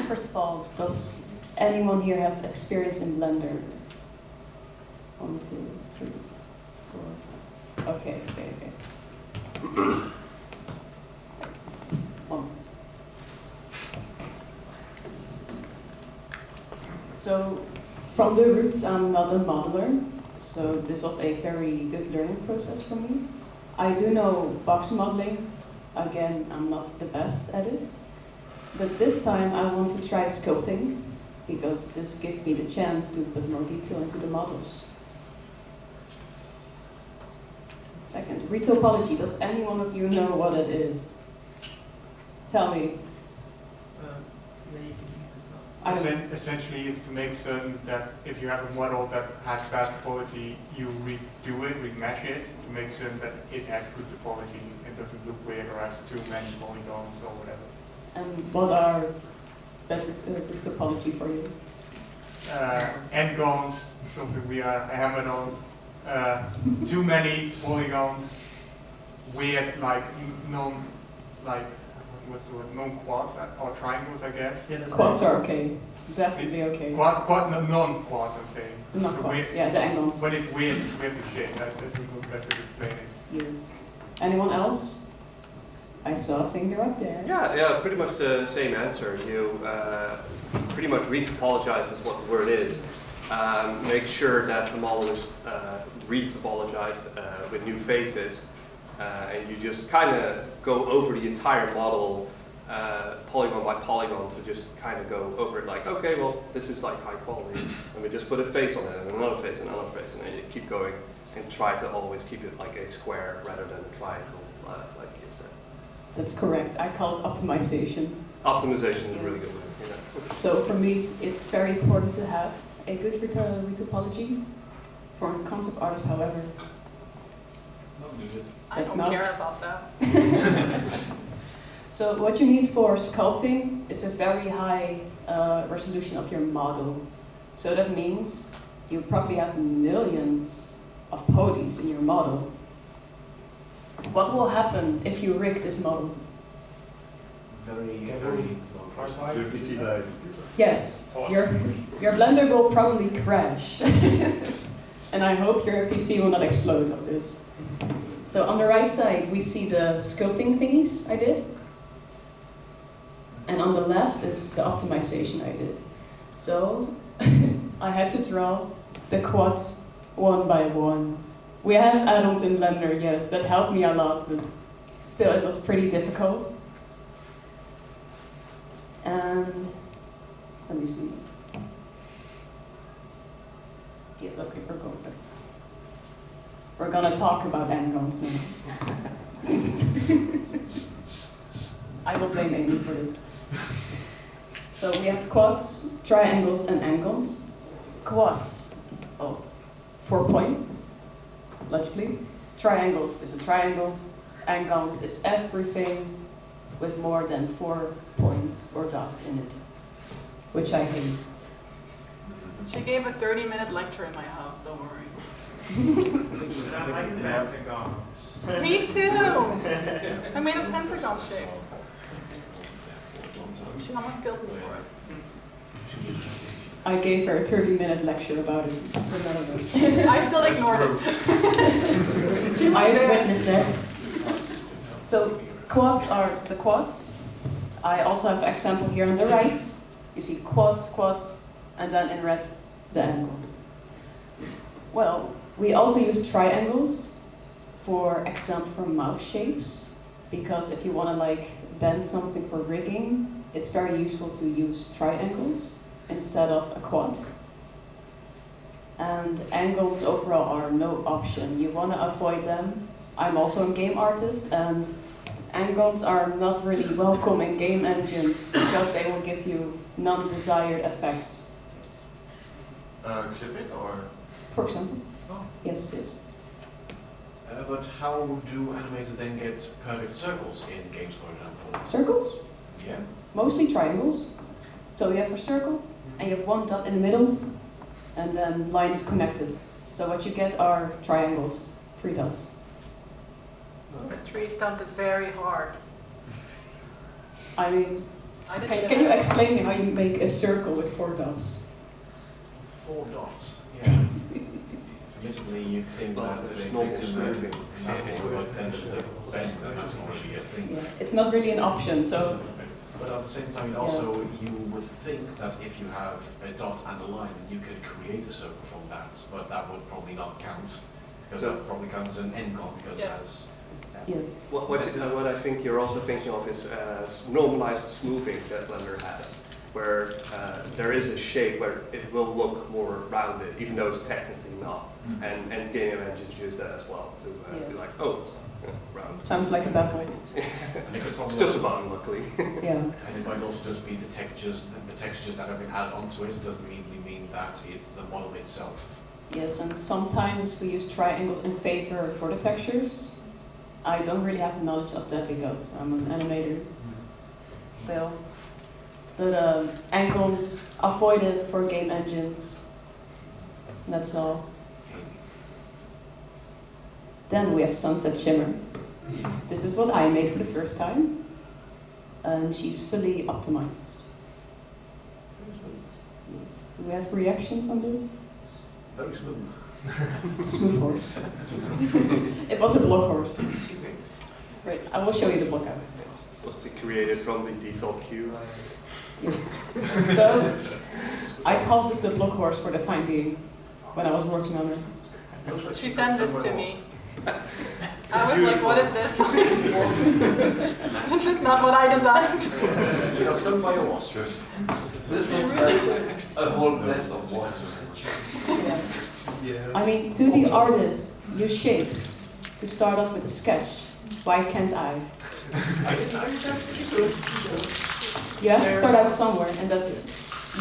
First of all, does anyone here have experience in Blender? 1, 2, 3, 4. Okay. So, from the roots, I'm not a modeler, so this was a very good learning process for me. I do know box modeling. Again, I'm not the best at it. But this time I want to try sculpting, because this gives me the chance to put more detail into the models. Second, retopology. Does any one of you know what it is? Tell me. I don't- Essentially, it's to make certain that if you have a model that has bad topology, you redo it, remesh it, to make certain that it has good topology. It doesn't look weird or has too many polygons or whatever. And what are better retopology for you? Endgons, something we are hammered on. Too many polygons, weird, like what's the word? Non-quads or triangles, I guess. Yeah, that's Quads are okay. Definitely okay. Non-quads, I'm saying. Not The quads, weird- yeah, the angles. When it's weird as shit, that's a good way to explain it. Yes. Anyone else? I saw a finger up there. Yeah, pretty much the same answer. You pretty much retopologize is what the word is. Make sure that the model is retopologized with new faces. and you just kind of go over the entire model polygon by polygon to just kind of go over it like, okay, well, this is like high quality. And we just put a face on it, and another face, and another face, and then you keep going and try to always keep it like a square rather than a triangle, like you said. That's correct. I call it optimization. Optimization is a really good word. Yeah. So for me, it's very important to have a good retopology. For concept artists, however, I That's don't not- care about that. so what you need for sculpting is a very high resolution of your model. So that means you probably have millions of polys in your model. What will happen if you rig this model? Very low. Your PC dies. Yes, your Blender will probably crash. And I hope your PC will not explode of this. So on the right side, we see the sculpting thingies I did. And on the left is the optimization I did. So I had to draw the quads one by one. We have add-ons in Blender, yes, that helped me a lot, but still it was pretty difficult. And let me see. Yeah, okay, we're gonna talk about angons now. I will blame Amy for this. So we have quads, triangles, and angons. Quads, 4 points, logically. Triangles is a triangle. Angons is everything with more than 4 points or dots in it, which I hate. She gave a 30-minute lecture in my house, don't worry. And I like the hexagon. Me too! I made a pentagon shape. She almost killed me for it. I gave her a 30-minute lecture about it. For none of us. I still ignored it. I have witnesses. So quads are the quads. I also have an example here on the right. You see quads, quads, and then in red, the angle. Well, we also use triangles for example for mouth shapes, because if you want to like bend something for rigging, it's very useful to use triangles instead of a quad. And angles overall are no option. You want to avoid them. I'm also a game artist, and angles are not really welcome in game engines because they will give you non-desired effects. Clip it or? For example. Oh. Yes, yes. But how do animators then get perfect circles in games, for example? Circles? Yeah. Mostly triangles. So you have a circle, and you have one dot in the middle, and then lines connected. So what you get are triangles, 3 dots. The tree stump is very hard. I mean, I didn't can you explain me how you make a circle with 4 dots? 4 dots. Yeah. Admittedly, you'd think Well, that it's there's a normal bit in smoothing. but then there's the bend, and that's already a thing. Yeah, it's not really an option, so But at the same time, also you would think that if you have a dot and a line, you could create a circle from that, but that would probably not count, because that probably counts as an n-con, because Yeah. it has... yes. What I think you're also thinking of is normalized smoothing that Blender has, where there is a shape where it will look more rounded, even though it's technically not. And game engines use that as well to be like, oh, it's round. Sounds like a bad way. And it could It's probably just a also, button, luckily. Yeah. and it might also just be the textures that have been added onto it. It doesn't really mean that it's the model itself. Yes, and sometimes we use triangles in favor for the textures. I don't really have knowledge of that because I'm an animator still. But angles avoided for game engines. That's all. Then we have Sunset Shimmer. This is what I made for the first time. And she's fully optimized. Yes. Do we have reactions on this? Very smooth. Smooth horse. It was a block horse. Right, I will show you the block out. Was it created from the default queue? Yeah. So, I called this the block horse for the time being, when I was working on it. She sent this to me. I was like, what is this? This is not what I designed. You got stung by a wasp. This looks like a whole nest of wasps. Yeah. I mean, 2D artists use shapes to start off with a sketch. Why can't I? You have to start out somewhere, and that's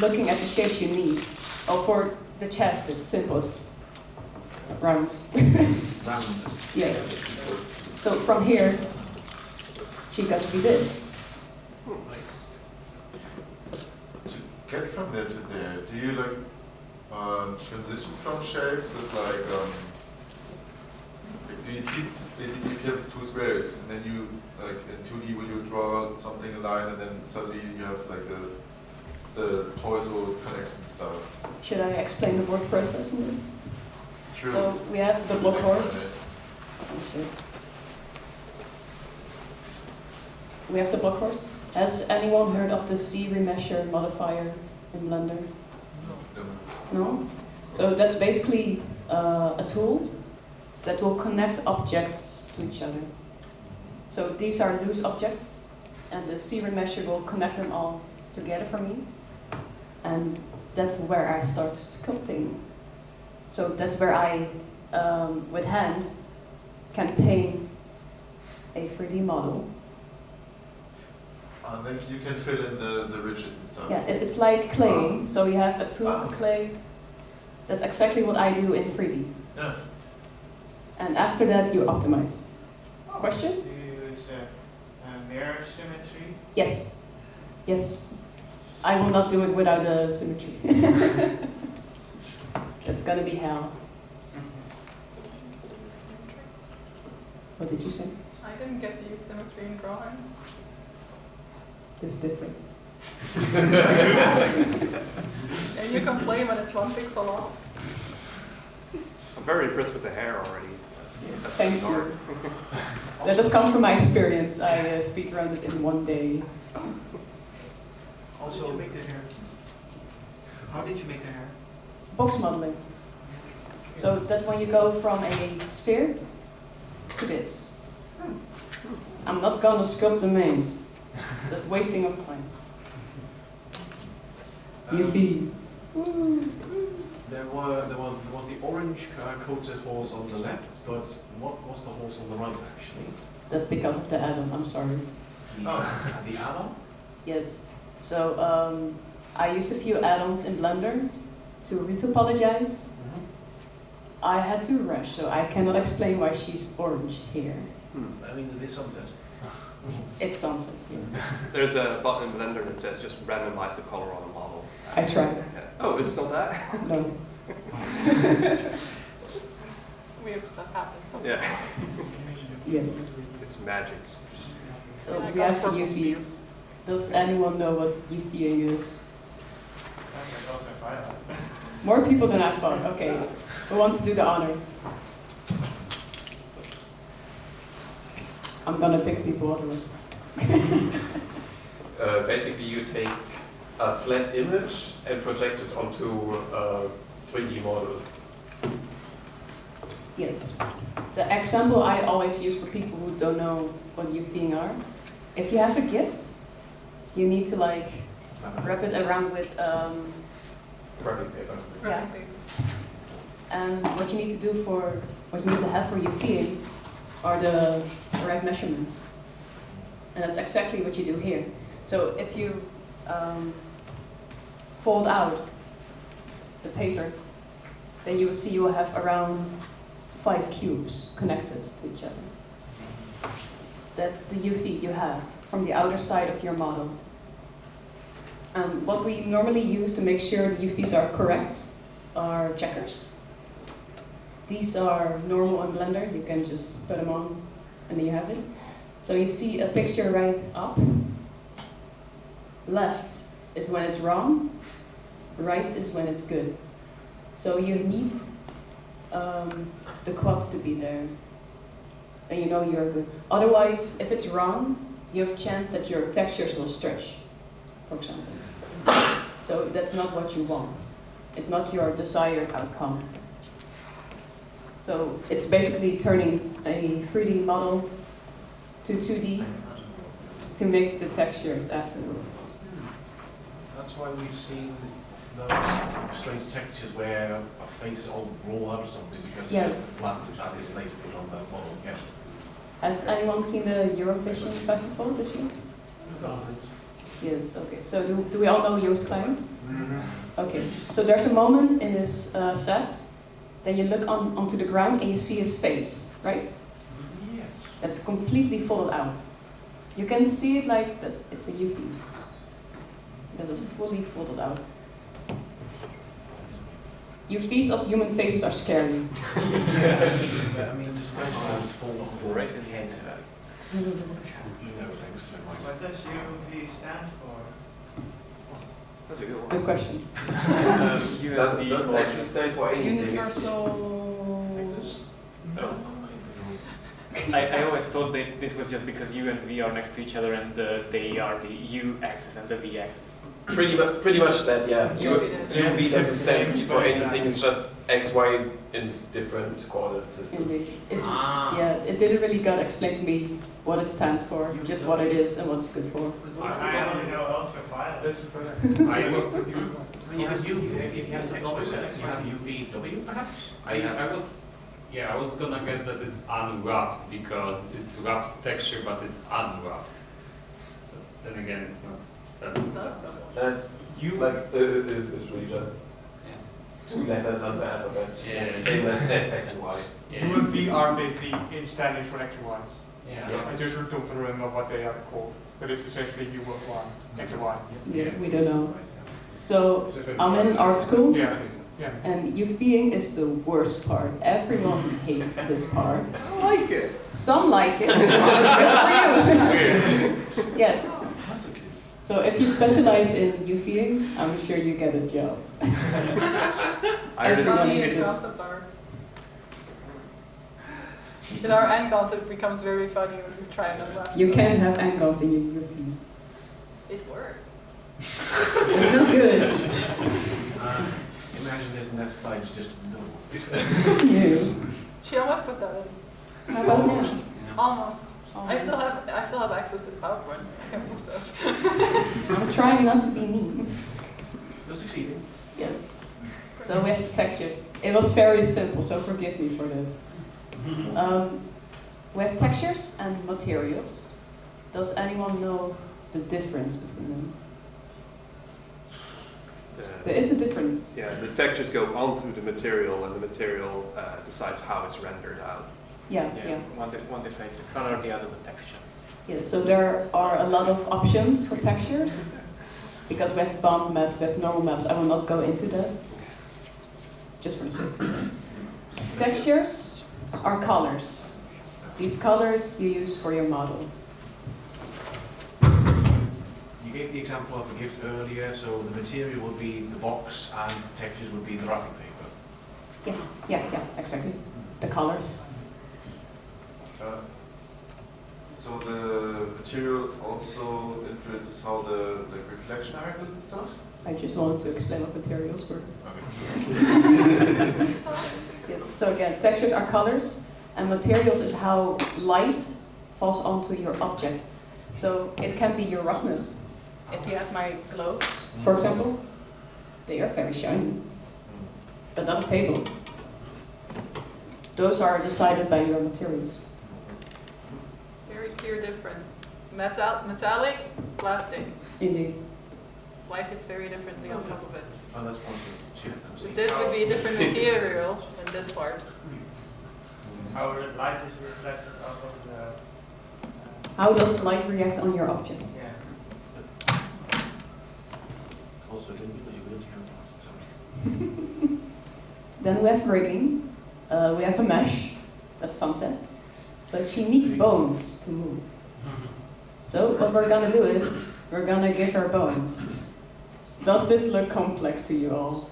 looking at the shapes you need. Oh, for the chest, it's simple, it's round. Round. Yes. So from here, she got to be this. Nice. To get from there to there, do you like transition from shapes with like do you keep basically if you have two squares and then you like in 2D will you draw something in line and then suddenly you have like the torso connection stuff? Should I explain the work process in this? True. So we have the block horse. Oh, shit. We have the block horse. Has anyone heard of the C remesher modifier in Blender? No? So that's basically a tool that will connect objects to each other. So these are loose objects, and the C remesher will connect them all together for me. And that's where I start sculpting. So that's where I, with hand, can paint a 3D model. And then you can fill in the ridges and stuff. Yeah, it's like clay. So you have a tool to clay. That's exactly what I do in 3D. Yeah. And after that, you optimize. Question? Do you use mirror symmetry? Yes. Yes. I will not do it without a symmetry. That's gonna be hell. What did you say? I didn't get to use symmetry in drawing. This is different. And you complain when it's 1 pixel off. I'm very impressed with the hair already. That's Thank art. you. That have come from my experience. I speed around it in 1 day. Also, did you make the hair? How did you make the hair? Box modeling. So that's when you go from a sphere to this. I'm not gonna sculpt the mains. That's wasting of time. UVs. There was the orange coated horse on the left, but what was the horse on the right actually? That's because of the add-on, I'm sorry. The add-on? Yes. So I used a few add-ons in Blender to retopologize. I had to rush, so I cannot explain why she's orange here. I mean, it is sunset. It's sunset, yes. There's a button in Blender that says just randomize the color on a model. I tried. Oh, it's not that? No. Weird stuff happens sometimes. Yeah. Yes. It's magic. So I we got have purple UVs. Does anyone know what UVing is? Sounds like also violet. More people than I thought. Okay. Who wants to do the honor? I'm gonna pick people otherwise. Basically, you take a flat image and project it onto a 3D model. Yes. The example I always use for people who don't know what UVing are, if you have a gift, you need to like wrap it around with Wrapping paper. yeah. And what you need to do for what you need to have for UVing are the right measurements. And that's exactly what you do here. So if you fold out the paper, then you will see you will have around 5 cubes connected to each other. That's the UV you have from the outer side of your model. What we normally use to make sure the UVs are correct are checkers. These are normal in Blender, you can just put them on and then you have it. So you see a picture right up. Left is when it's wrong, right is when it's good. So you need the quads to be there, and you know you're good. Otherwise, if it's wrong, you have a chance that your textures will stretch, for example. So that's not what you want. It's not your desired outcome. So it's basically turning a 3D model to 2D to make the textures afterwards. That's why we've seen those strange textures where a face all roll out or something because it's Yes. just flat that is later put on that model. Yes. Has anyone seen the Eurovision Festival this year? Yes, okay. So do we all know Joost Klein? Okay, so there's a moment in this set, then you look onto the ground and you see his face, right? Yes. That's completely folded out. You can see it like that it's a UV. That is fully folded out. UVs of human faces are scary. Yes. I mean, just fall right in the head. You know things. What does UV stand for? That's a good one. Good question. Doesn't actually stand for anything. Universal. No. I always thought that this was just because U and V are next to each other and they are the U axis and the V axis. Pretty much that, yeah. UV doesn't stand for anything, it's just X, Y in different coordinate systems. Indeed. Yeah, it didn't really got explained to me what it stands for, just what it is and what it's good for. I only know ultraviolet. That's for that. He has UV, if he has technology, he has UVW perhaps? I was gonna guess that it's unwrapped because it's wrapped texture, but it's unwrapped. But then again, it's not spelled that. So. That's like it is really just two letters on the alphabet. Yeah. Same as X and Y. U and V are basically in standards for X and Y. Yeah. I just don't remember what they are called, but it's essentially U and Y, X and Y. Yeah, we don't know. So I'm in art school, Yeah. Yeah. and UVing is the worst part. Everyone hates this part. I like it. Some like it, well, it's good for you. Yes. That's okay. So if you specialize in UVing, I'm sure you get a job. I didn't Everyone see hates These it. concepts are. In our end concept, it becomes very funny when we try and unwrap. You can't have angles in your UV. It works. It's not good. Imagine this next slide is just no. No. She almost put that in. How about now? Almost. I still have access to the PowerPoint. I can move stuff. I'm trying not to be mean. You're succeeding. Yes. So we have the textures. It was very simple, so forgive me for this. We have textures and materials. Does anyone know the difference between them? There is a difference. Yeah, the textures go onto the material, and the material decides how it's rendered out. Yeah. One defines the color, the other the texture. Yeah, so there are a lot of options for textures. Because we have bound maps, we have normal maps. I will not go into that. Just for the sake. Textures are colors. These colors you use for your model. You gave the example of a gift earlier, so the material would be the box and the textures would be the wrapping paper. Yeah, exactly. The colors. So the material also influences how the reflection angle and stuff? I just wanted to explain what materials were. Okay. Yes. So again, textures are colors, and materials is how light falls onto your object. So it can be your roughness. If you have my gloves, for example, they are very shiny, but not a table. Those are decided by your materials. Very clear difference. Metallic, plastic. Indeed. Light hits very differently on top of it. Oh, that's one thing. So this would be a different material than this part. How light is reflected off of the. How does light react on your object? Yeah. Also, again, because your wheels can't pass, sorry. Then we have rigging. We have a mesh. That's sunset. But she needs bones to move. So what we're gonna do is we're gonna give her bones. Does this look complex to you all?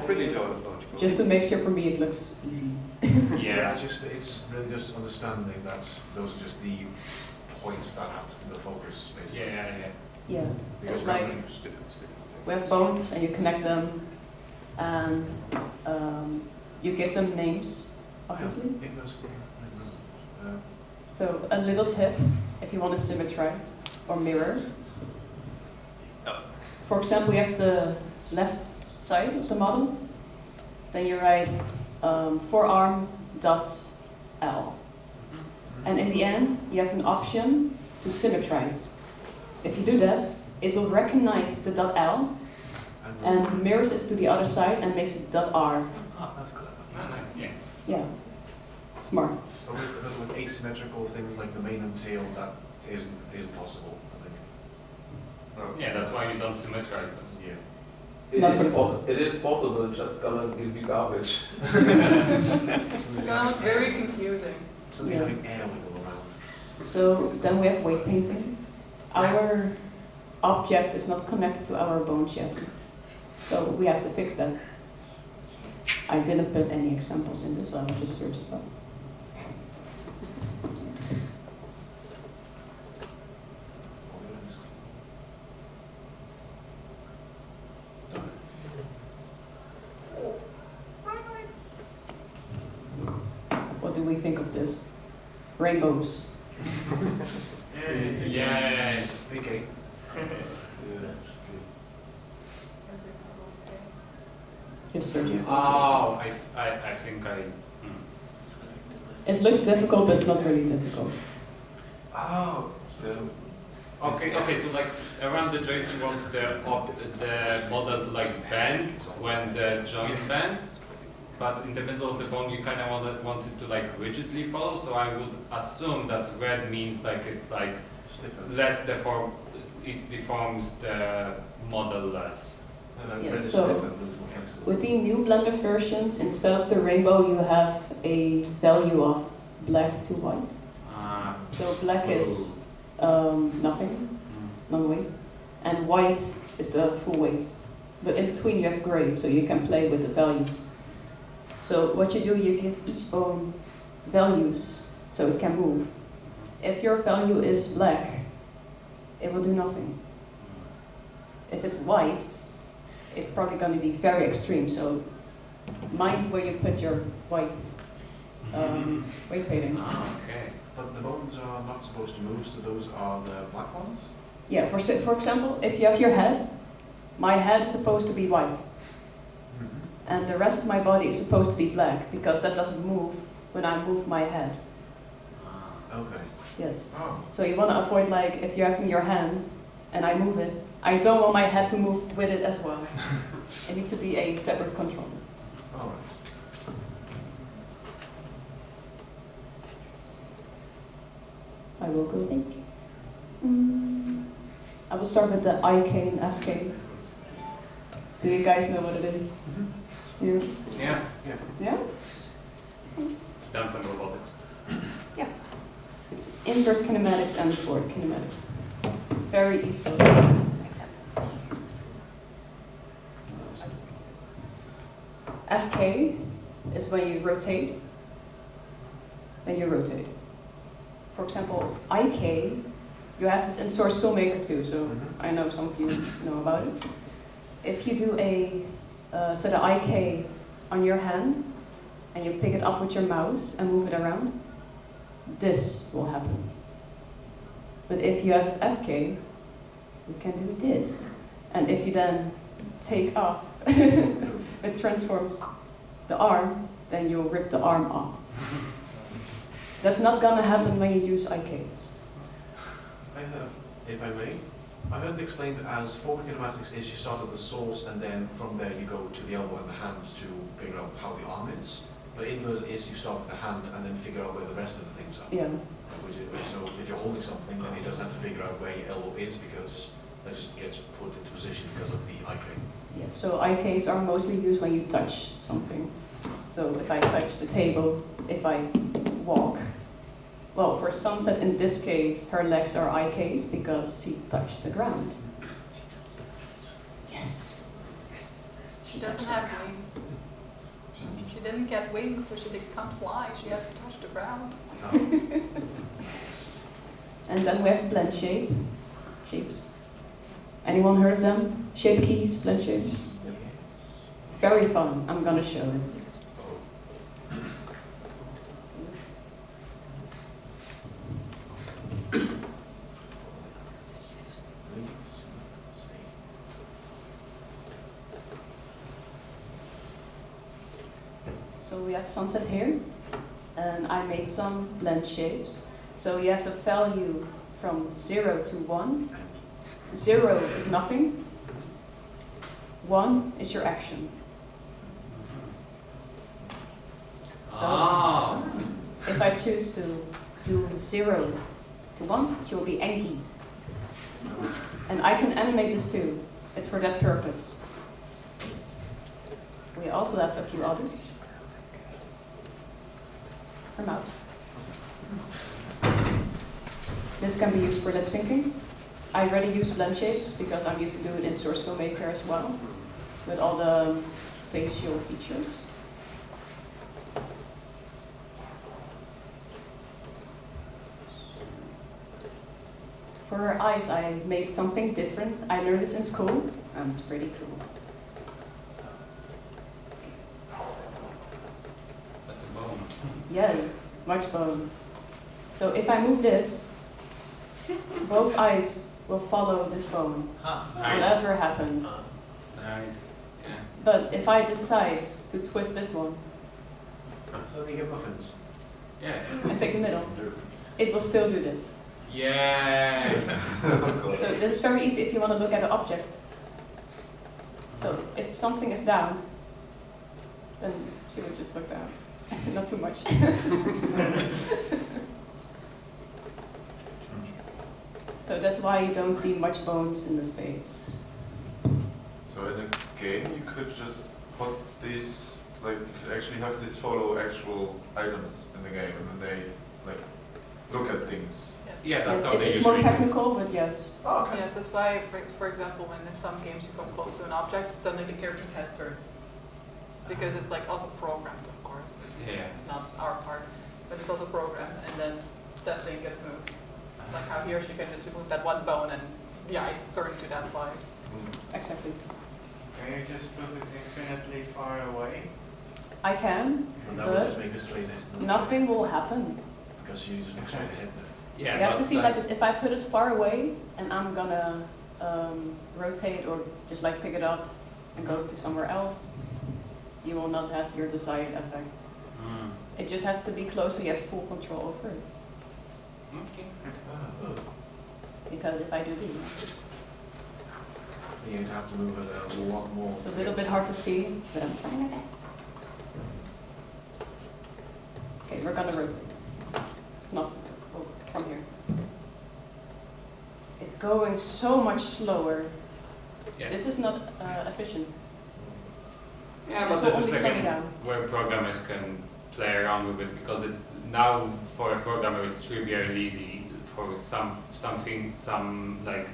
Pretty logical. Just to make sure for me it looks easy. Yeah, it's really just understanding that those are just the points that have to, the focus, basically. Yeah. Because It's like we have bones and you connect them. and you give them names, obviously. So a little tip, if you want to symmetrize or mirror. For example, you have the left side of the model, then you write forearm.L. And in the end, you have an option to symmetrize. If you do that, it will recognize the .L and mirrors it to the other side and makes it .R. Oh, that's clever. Nice, yeah. Yeah, smart. So with asymmetrical things like the mane and tail, that isn't possible, I think. Yeah, that's why you don't symmetrize them. Yeah. It is possible, it's just gonna be garbage. It's gonna look very confusing. Something Yeah. having air wiggle around. So then we have weight painting. Our object is not connected to our bones yet. So we have to fix that. I didn't put any examples in this, so I will just search it up. What do we think of this? Rainbows. Yeah. Okay. Just search it. Oh, I think I. It looks difficult, but it's not really difficult. Oh, Okay, so like around the joystick you want the model to like bend when the joint bends, but in the middle of the bone you kind of want it to like rigidly follow. So I would assume that red means like it's like less deform. It deforms the model less. Yeah, so with the new Blender versions, instead of the rainbow, you have a value of black to white. So black is nothing, non-weight, and white is the full weight. But in between you have gray, so you can play with the values. So what you do, you give each bone values, so it can move. If your value is black, it will do nothing. If it's white, it's probably going to be very extreme. So mind where you put your white weight painting. Okay. But the bones are not supposed to move, so those are the black ones? Yeah, for example, if you have your head, my head is supposed to be white. And the rest of my body is supposed to be black, because that doesn't move when I move my head. Okay. Yes. Oh. So you want to avoid, like, if you're having your hand and I move it, I don't want my head to move with it as well. It needs to be a separate control. Alright. I will go think. I will start with the IK and FK. Do you guys know what it is? You? Yeah. Yeah? Done some robotics. Yeah. It's inverse kinematics and forward kinematics. Very easy. Example. FK is when you rotate, then you rotate. For example, IK, you have this in Source Filmmaker too, so I know some of you know about it. If you do set an IK on your hand, and you pick it up with your mouse and move it around, this will happen. But if you have FK, you can do this. And if you then take off, it transforms the arm, then you'll rip the arm off. That's not gonna happen when you use IKs. If I may, I heard it explained as forward kinematics is you start at the source and then from there you go to the elbow and the hand to figure out how the arm is. But inverse is you start with the hand and then figure out where the rest of the things are. Yeah. So if you're holding something, then it doesn't have to figure out where your elbow is because that just gets put into position because of the IK. Yeah, so IKs are mostly used when you touch something. So if I touch the table, if I walk. Well, for Sunset in this case, her legs are IKs because she touched the ground. Yes. Yes. She doesn't have wings. She didn't get wings, so she can't fly. She has to touch the ground. And then we have blend shapes. Anyone heard of them? Shape keys, blend shapes? very fun. I'm gonna show it. So we have sunset here, and I made some blend shapes. So you have a value from 0 to 1. 0 is nothing. 1 is your action. So if I choose to do 0 to 1, she will be angry. And I can animate this too. It's for that purpose. We also have a few others. Her mouth. This can be used for lip syncing. I already use blend shapes because I'm used to do it in Source Filmmaker as well, with all the facial features. For her eyes, I made something different. I learned this in school, and it's pretty cool. That's a bone. Yes, much bones. So if I move this, both eyes will follow this bone, whatever happens. Nice. Yeah. But if I decide to twist this one So they get muffins. Yeah. and take the middle, it will still do this. Yeah. So this is very easy if you want to look at an object. So if something is down, then she would just look down. Not too much. So that's why you don't see much bones in the face. So in a game, you could just put these, like, you could actually have these follow actual items in the game, and then they, like, look at things. Yeah, that's Yes, how they it's more usually technical, but yes. Oh, okay. Yes, that's why, for example, when in some games you come close to an object, suddenly the character's head turns. Because it's like also programmed, of course, but Yeah. it's not our part, but it's also programmed, and then that thing gets moved. It's like how here she can just remove that one bone and the eyes turn to that side. Exactly. Can you just put it infinitely far away? I can, And that will but just make it straight ahead. nothing will happen. Because you just look straight ahead there. Yeah, You have to but see like- like this, if I put it far away and I'm gonna rotate or just like pick it up and go to somewhere else, you will not have your desired effect. Mm. It just has to be close so you have full control over it. Okay. Because if I do these, You'd have to move it a lot more. it's a little bit hard to see, but I'm trying my best. Okay, we're gonna rotate. No, oh, from here. It's going so much slower. Yeah. This is not efficient. Yeah, This but will this only is slow me again down. where programmers can play around with it because it now for a programmer it's trivially easy for some like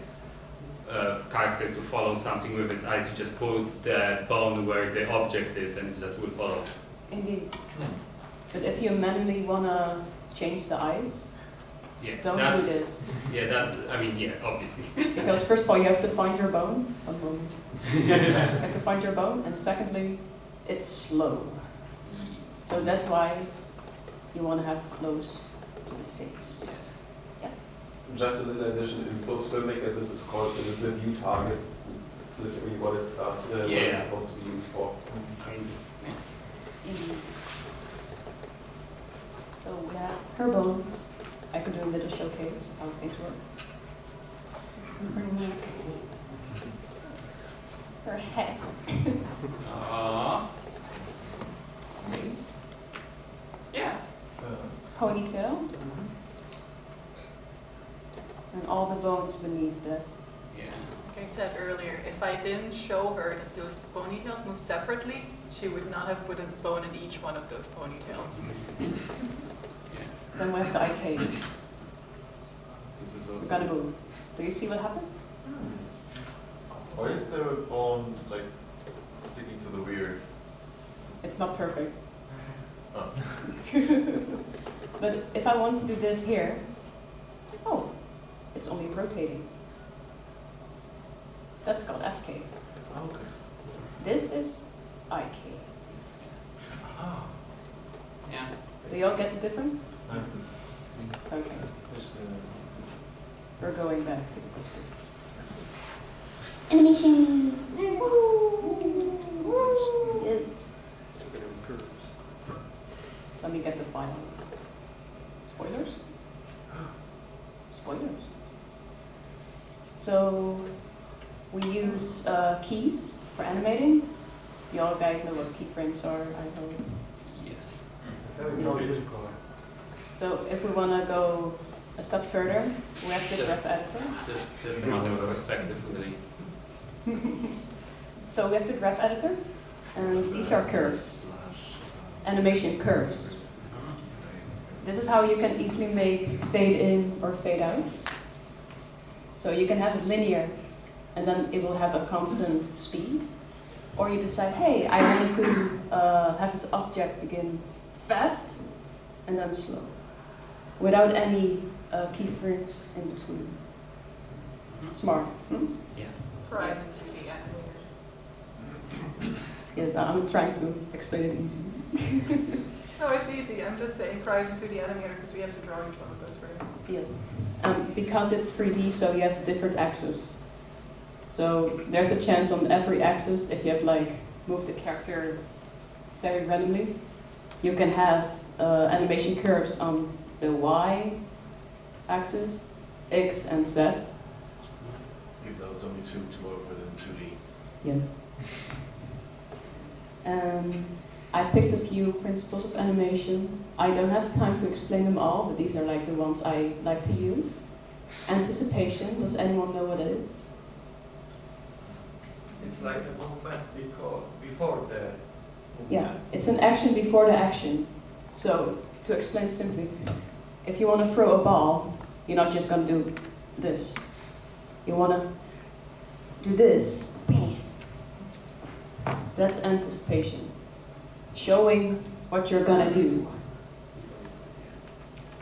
character to follow something with its eyes. You just put the bone where the object is and it just will follow. Indeed. But if you manually wanna change the eyes, Yeah, don't do that's this. yeah. That I mean yeah, obviously. Because first of all, you have to find your bone. One moment. You have to find your bone, and secondly, it's slow. So that's why you want to have close to the face. Yes? Just a little addition, in Source Filmmaker, this is called the view target. It's literally what it's, what Yeah. it's supposed to be used for. Indeed. So we have her bones. I can do a little showcase of how things work. Her neck. Her head. Yeah. Ponytail. And all the bones beneath that. Yeah. Like I said earlier, if I didn't show her that those ponytails move separately, she would not have put a bone in each one of those ponytails. Then we have the eye case. This is We're also gonna move. Do you see what happened? Why is there a bone, like, sticking to the weird? It's not perfect. Oh. But if I want to do this here, oh, it's only rotating. That's called FK. Okay. This is IK. Ah. Yeah. Do you all get the difference? Okay, Just, we're going back to the history. Animation! Yes. Let me get the final. Spoilers? Spoilers. So, we use keys for animating. You all guys know what keyframes are, I hope. Yes. So, if we want to go a step further, we have the Just- graph editor. Just a matter of perspective, really. So, we have the graph editor, and these are curves, animation curves. This is how you can easily make fade in or fade out. So you can have it linear, and then it will have a constant speed. Or you decide, hey, I want to have this object begin fast and then slow, without any keyframes in between. Smart. Hmm? Yeah. Horizon 2D animator. Yes, I'm trying to explain it easy. No, it's easy. I'm just saying Horizon 2D animator because we have to draw each one of those frames. Yes. Because it's 3D, so you have different axes. So there's a chance on every axis, if you have like moved the character very randomly, you can have animation curves on the Y axis, X and Z. even though there's only two to work with in 2D. Yes. I picked a few principles of animation. I don't have time to explain them all, but these are like the ones I like to use. Anticipation, does anyone know what it is? It's like the movement before the movement. Yeah, it's an action before the action. So, to explain simply, if you want to throw a ball, you're not just going to do this. You want to do this. That's anticipation. Showing what you're going to do.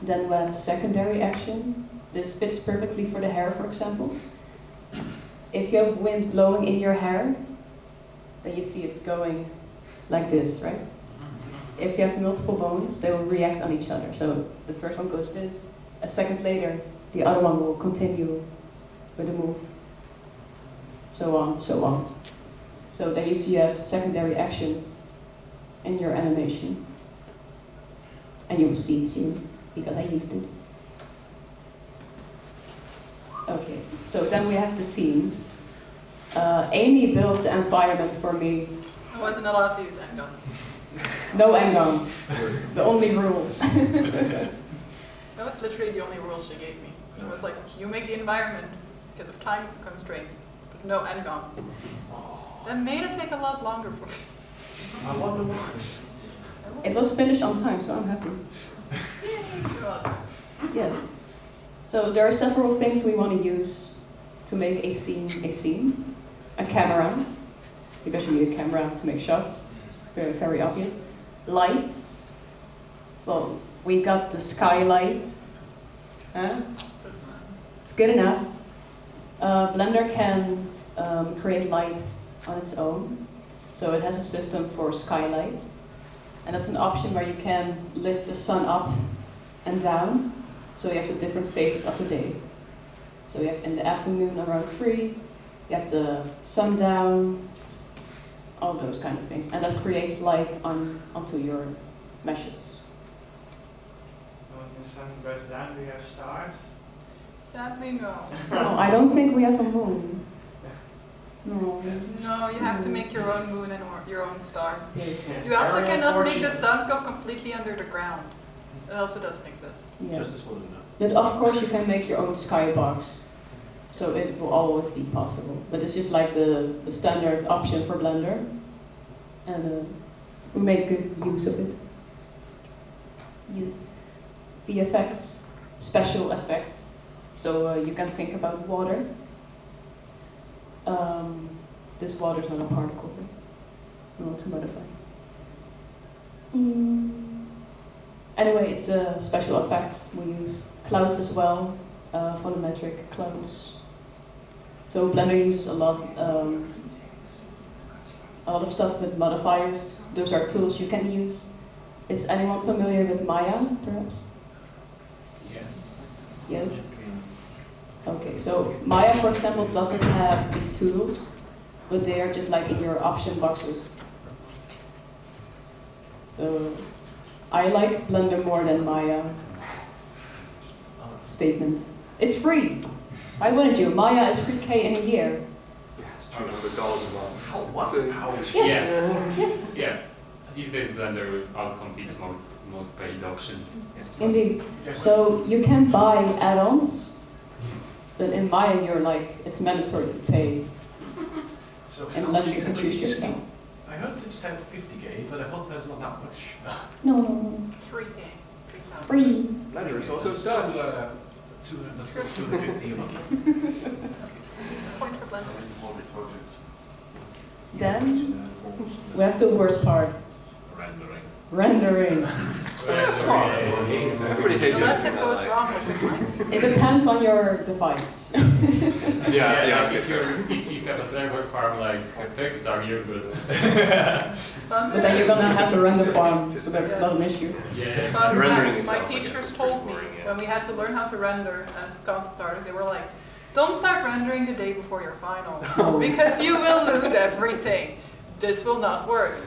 Then we have secondary action. This fits perfectly for the hair, for example. If you have wind blowing in your hair, then you see it's going like this, right? If you have multiple bones, they will react on each other. So the first one goes this. A second later, the other one will continue with the move. So on, so on. So then you see you have secondary actions in your animation. And you will see it soon, because I used it. Okay, so then we have the scene. Amy built the environment for me. I wasn't allowed to use endguns. No endguns. The only rule. That was literally the only rule she gave me. It was like, you make the environment because of time constraint, but no endguns. That made it take a lot longer for me. I wonder why. It was finished on time, so I'm happy. Yeah. So there are several things we want to use to make a scene a scene. A camera, because you need a camera to make shots. Very, very obvious. Lights. Well, we got the skylight. Huh? It's good enough. Blender can create light on its own. So it has a system for skylight. And that's an option where you can lift the sun up and down. So you have the different phases of the day. So you have in the afternoon around 3, you have the sundown, all those kind of things. And that creates light onto your meshes. When the sun goes down, we have stars. Sadly, no. No, I don't think we have a moon. No. No, you have to make your own moon and your own stars. Yeah. You also Very cannot make the unfortunate. sun go completely under the ground. It also doesn't exist. Yeah. Just as well enough. But of course you can make your own skybox. So it will always be possible. But it's just like the standard option for Blender. And we make good use of it. Yes. VFX, special effects. So you can think about water. This water is not a particle. No, it's a butterfly. Anyway, it's a special effect. We use clouds as well, photometric clouds. So Blender uses a lot a lot of stuff with modifiers. Those are tools you can use. Is anyone familiar with Maya, perhaps? Yes. Yes? Okay, so Maya, for example, doesn't have these tools, but they are just like in your option boxes. So I like Blender more than Maya statement. It's free. Why wouldn't you? Maya is 3K in a year. $200 a month. Yes. Yeah. These days Blender outcompetes most paid options. Indeed. So you can buy add-ons, but in Maya you're like, it's mandatory to pay. So And how Blender much you can choose yourself. I heard it said 50k, but I hope that's not that much. No, no, no. 3K. 3,000. Free. Blender is also So, Dutch. 250 a month. Point for Blender. Then we have the worst part. Rendering. Rendering. Everybody hates Unless it using goes that, wrong with the It depends on your device. Yeah, If you have a server farm like a Pixar, you're good. But then you're gonna have a render farm, so that's not an issue. Yeah. Rendering My itself, I guess, teachers is told pretty me boring, yeah. when we had to learn how to render as concept artists, they were like, don't start rendering the day before your final, Oh. because you will lose everything. This will not work.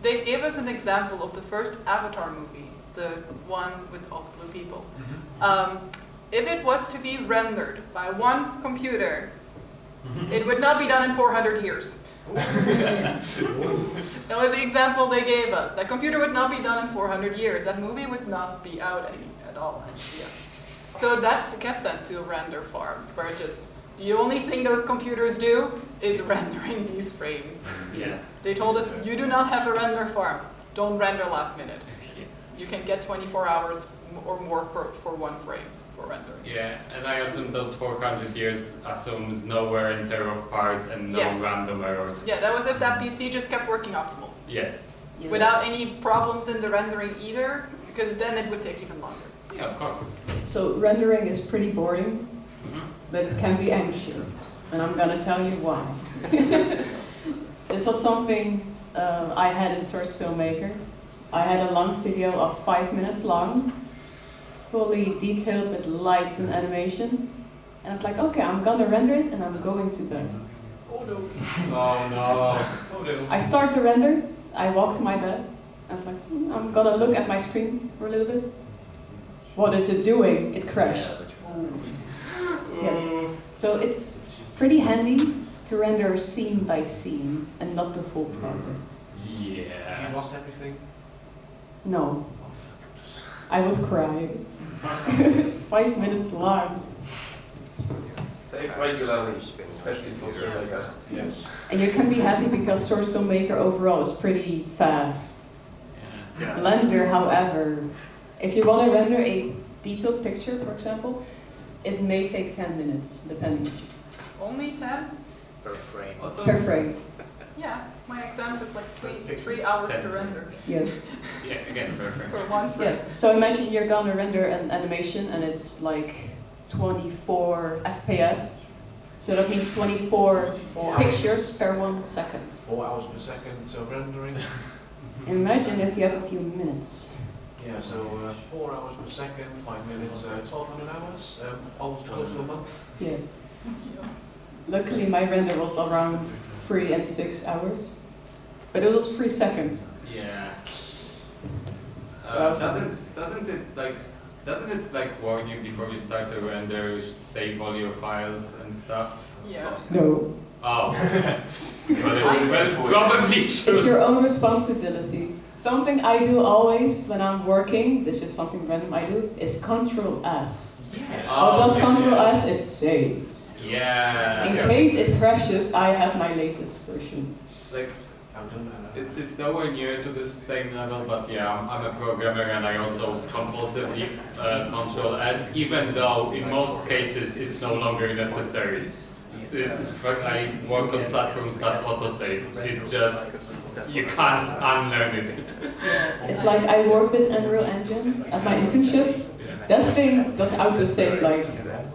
They gave us an example of the first Avatar movie, the one with all the blue people. If it was to be rendered by one computer, it would not be done in 400 years. That was the example they gave us. That computer would not be done in 400 years. That movie would not be out at all. Yeah. So that gets sent to render farms, where just the only thing those computers do is rendering these frames. Yeah. They told us, you do not have a render farm. Don't render last minute. You can get 24 hours or more for one frame for rendering. Yeah, and I assume those 400 years assumes no wear and tear of parts and no Yes. random errors. Yeah, that was if that PC just kept working optimal. Yeah. Without any problems in the rendering either, because then it would take even longer. Yeah, of course. So rendering is pretty boring, but it can be anxious. And I'm gonna tell you why. This was something I had in Source Filmmaker. I had a long video of 5 minutes long, fully detailed with lights and animation. And I was like, okay, I'm gonna render it and I'm going to bed. Oh no. Oh no. Oh no. I start the render, I walk to my bed. I was like, I'm gonna look at my screen for a little bit. What is it doing? It crashed. Yes. So it's pretty handy to render scene by scene and not the full project. Yeah. You lost everything? No, I would cry. It's 5 minutes long. Save regularly, especially in software like that. Yes. And you can be happy because Source Filmmaker overall is pretty fast. Yeah. Blender, however, if you want to render a detailed picture, for example, it may take 10 minutes, depending Only 10? Per frame. Also, per frame. Yeah, my exam took like three hours to render Yes. yeah, again, perfect. for one frame. Yes. So imagine you're gonna render an animation and it's like 24 FPS. So that means 24 pictures per 1 second. 4 hours per second of rendering. Imagine if you have a few minutes. Yeah, so 4 hours per second, 5 minutes, 1200 hours, almost close to a month. Yeah. Luckily my render was around 3 and 6 hours. But it was 3 seconds. Yeah. So Doesn't it like warn you before you start to render, you should save all your files and stuff? Yeah. No. Oh. Well, probably should. It's your own responsibility. Something I do always when I'm working, this is something random I do, is Control S. Yes. What does Control S? It saves. Yeah. In case it crashes, I have my latest version. Like, it's nowhere near to the same level, but yeah, I'm a programmer and I also compulsively Control S, even though in most cases it's no longer necessary. I work on platforms that autosave. It's just, you can't unlearn it. It's like I work with Unreal Engine at my internship. That thing does autosave like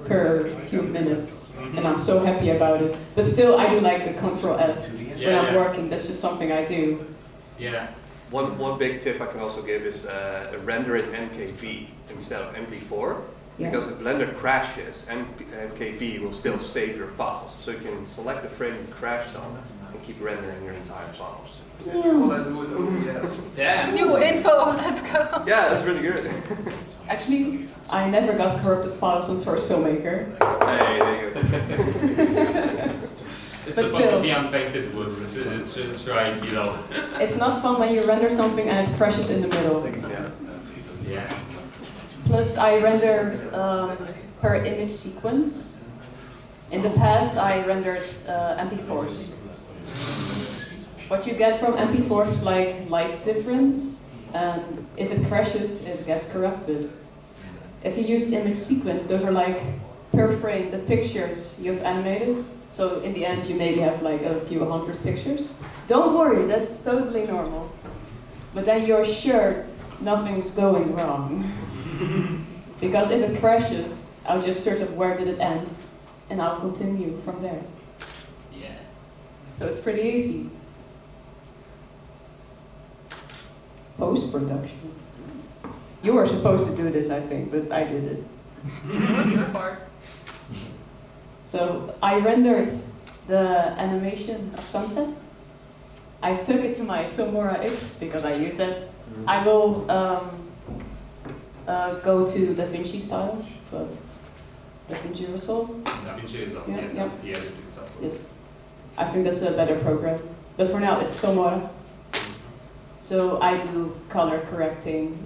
per few minutes, and I'm so happy about it. But still, I do like the Control S. when I'm working. That's just something I do. Yeah. One big tip I can also give is render in NKV instead of MP4. Yeah. Because if Blender crashes, NKV will still save your files. So you can select the frame you crashed on and keep rendering your entire files. All I do with OBS. Damn. New info, let's go. Yeah, that's really good. Actually, I never got corrupted files on Source Filmmaker. Hey, there you go. It's But supposed still. to be unpainted wood. It should try below. It's not fun when you render something and it crashes in the middle. Yeah. Plus, I render per image sequence. In the past, I rendered MP4s. What you get from MP4s is like light difference, and if it crashes, it gets corrupted. If you use image sequence, those are like per frame the pictures you've animated. So in the end, you maybe have like a few hundred pictures. Don't worry, that's totally normal. But then you're sure nothing's going wrong. Because if it crashes, I'll just search up where did it end, and I'll continue from there. Yeah. So it's pretty easy. Post-production. You were supposed to do this, I think, but I did it. What's your part? So I rendered the animation of sunset. I took it to my Filmora X because I used that. I will go to DaVinci style, but DaVinci Resolve. DaVinci is up. Yeah, Yeah, yeah. that's the editing software. Yes, I think that's a better program. But for now, it's Filmora. So I do color correcting.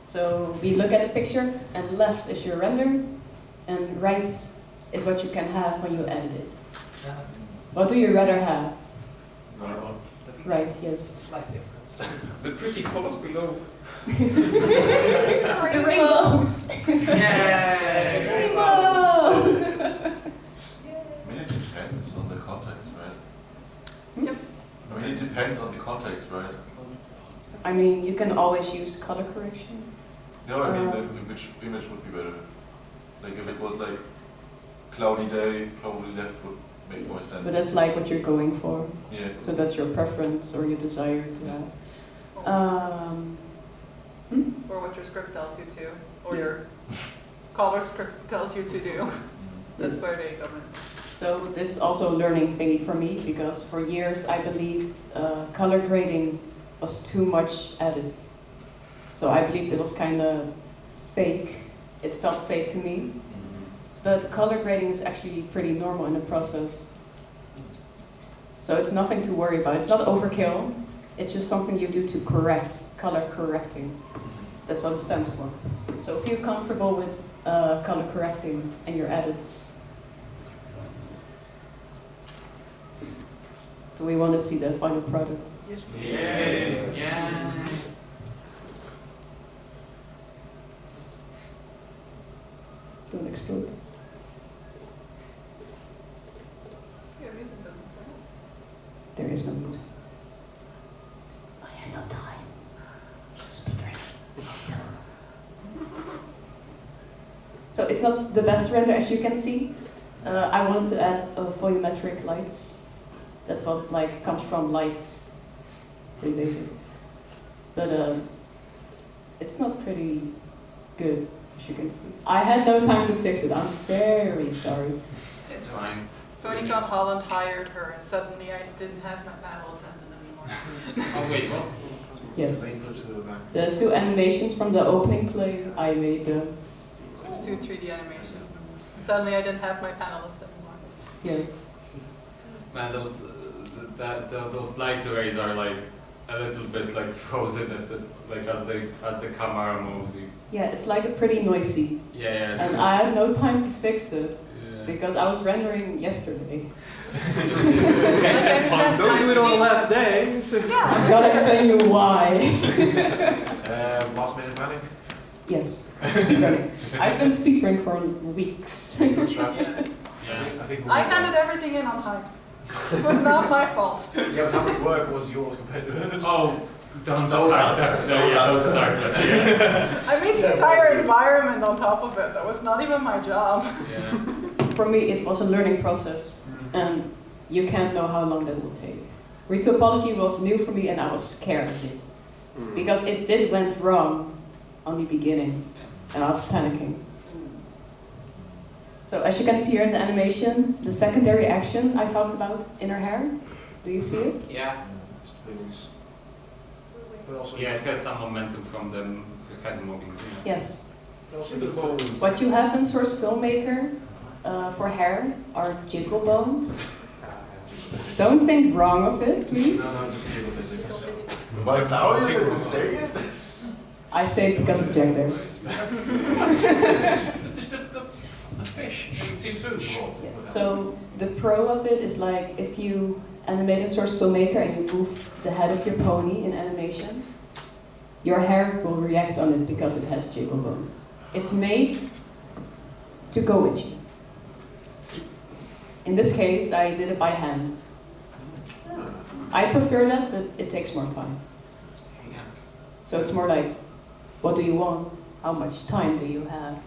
So we look at a picture, and left is your render, and right is what you can have when you edit it. What do you rather have? Right, yes. Slight difference. The pretty colors below. The rainbows! Yay! Rainbow! I mean, it depends on the context, right? Yep. I mean, it depends on the context, right? I mean, you can always use color correction. No, I mean, which image would be better? Like, if it was like cloudy day, probably left would make more sense. But that's like what you're going for. Yeah. So that's your preference or your desire to have. Or what your script tells you to, or your color script tells you to do. That's where they come in. So this is also a learning thingy for me, because for years I believed color grading was too much added. So I believed it was kind of fake. It felt fake to me. But color grading is actually pretty normal in the process. So it's nothing to worry about. It's not overkill. It's just something you do to correct, color correcting. That's what it stands for. So feel comfortable with color correcting and your edits. Do we want to see the final product? Yes. Yeah. Don't explode. Yeah, music doesn't play. There is no music. I had no time. Speed render. So it's not the best render, as you can see. I wanted to add volumetric lights. That's what like comes from lights. Pretty basic. But it's not pretty good, as you can see. I had no time to fix it. I'm very sorry. It's fine. PonyCon Holland hired her, and suddenly I didn't have my panel attendant anymore. Oh wait, what? Yes. The two animations from the opening play, I made them. 2 3D animations. Suddenly I didn't have my panelists anymore. Yes. Man, those light arrays are like a little bit like frozen at this, like as the camera moves. Yeah, it's like a pretty noisy. Yeah. And I had no time to fix it Yeah. because I was rendering yesterday. Don't do it on the last day. I'm gonna explain you why. Last minute panic? Yes. Speedrunning. I've been speedrunning for weeks. I handed everything in on time. It was not my fault. Yeah, but how much work was yours compared to hers? Oh, don't start that. No, yeah, don't start that. Yeah. I made the entire environment on top of it. That was not even my job. Yeah. For me, it was a learning process. And you can't know how long that will take. Retopology was new for me and I was scared of it. Because it did went wrong on the beginning and I was panicking. So as you can see here in the animation, the secondary action I talked about in her hair, do you see it? Yeah. But also Yeah, it has some momentum from the head moving. Yes. but also the bones. What you have in Source Filmmaker for hair are jiggle bones. Don't think wrong of it, please. No, just jiggle physics. But now you're going to say it? I say it because of gender. Just the fish. It seems so small. So the pro of it is like if you animate a Source Filmmaker and you move the head of your pony in animation, your hair will react on it because it has jiggle bones. It's made to go with you. In this case, I did it by hand. I prefer that, but it takes more time. So it's more like, what do you want? How much time do you have?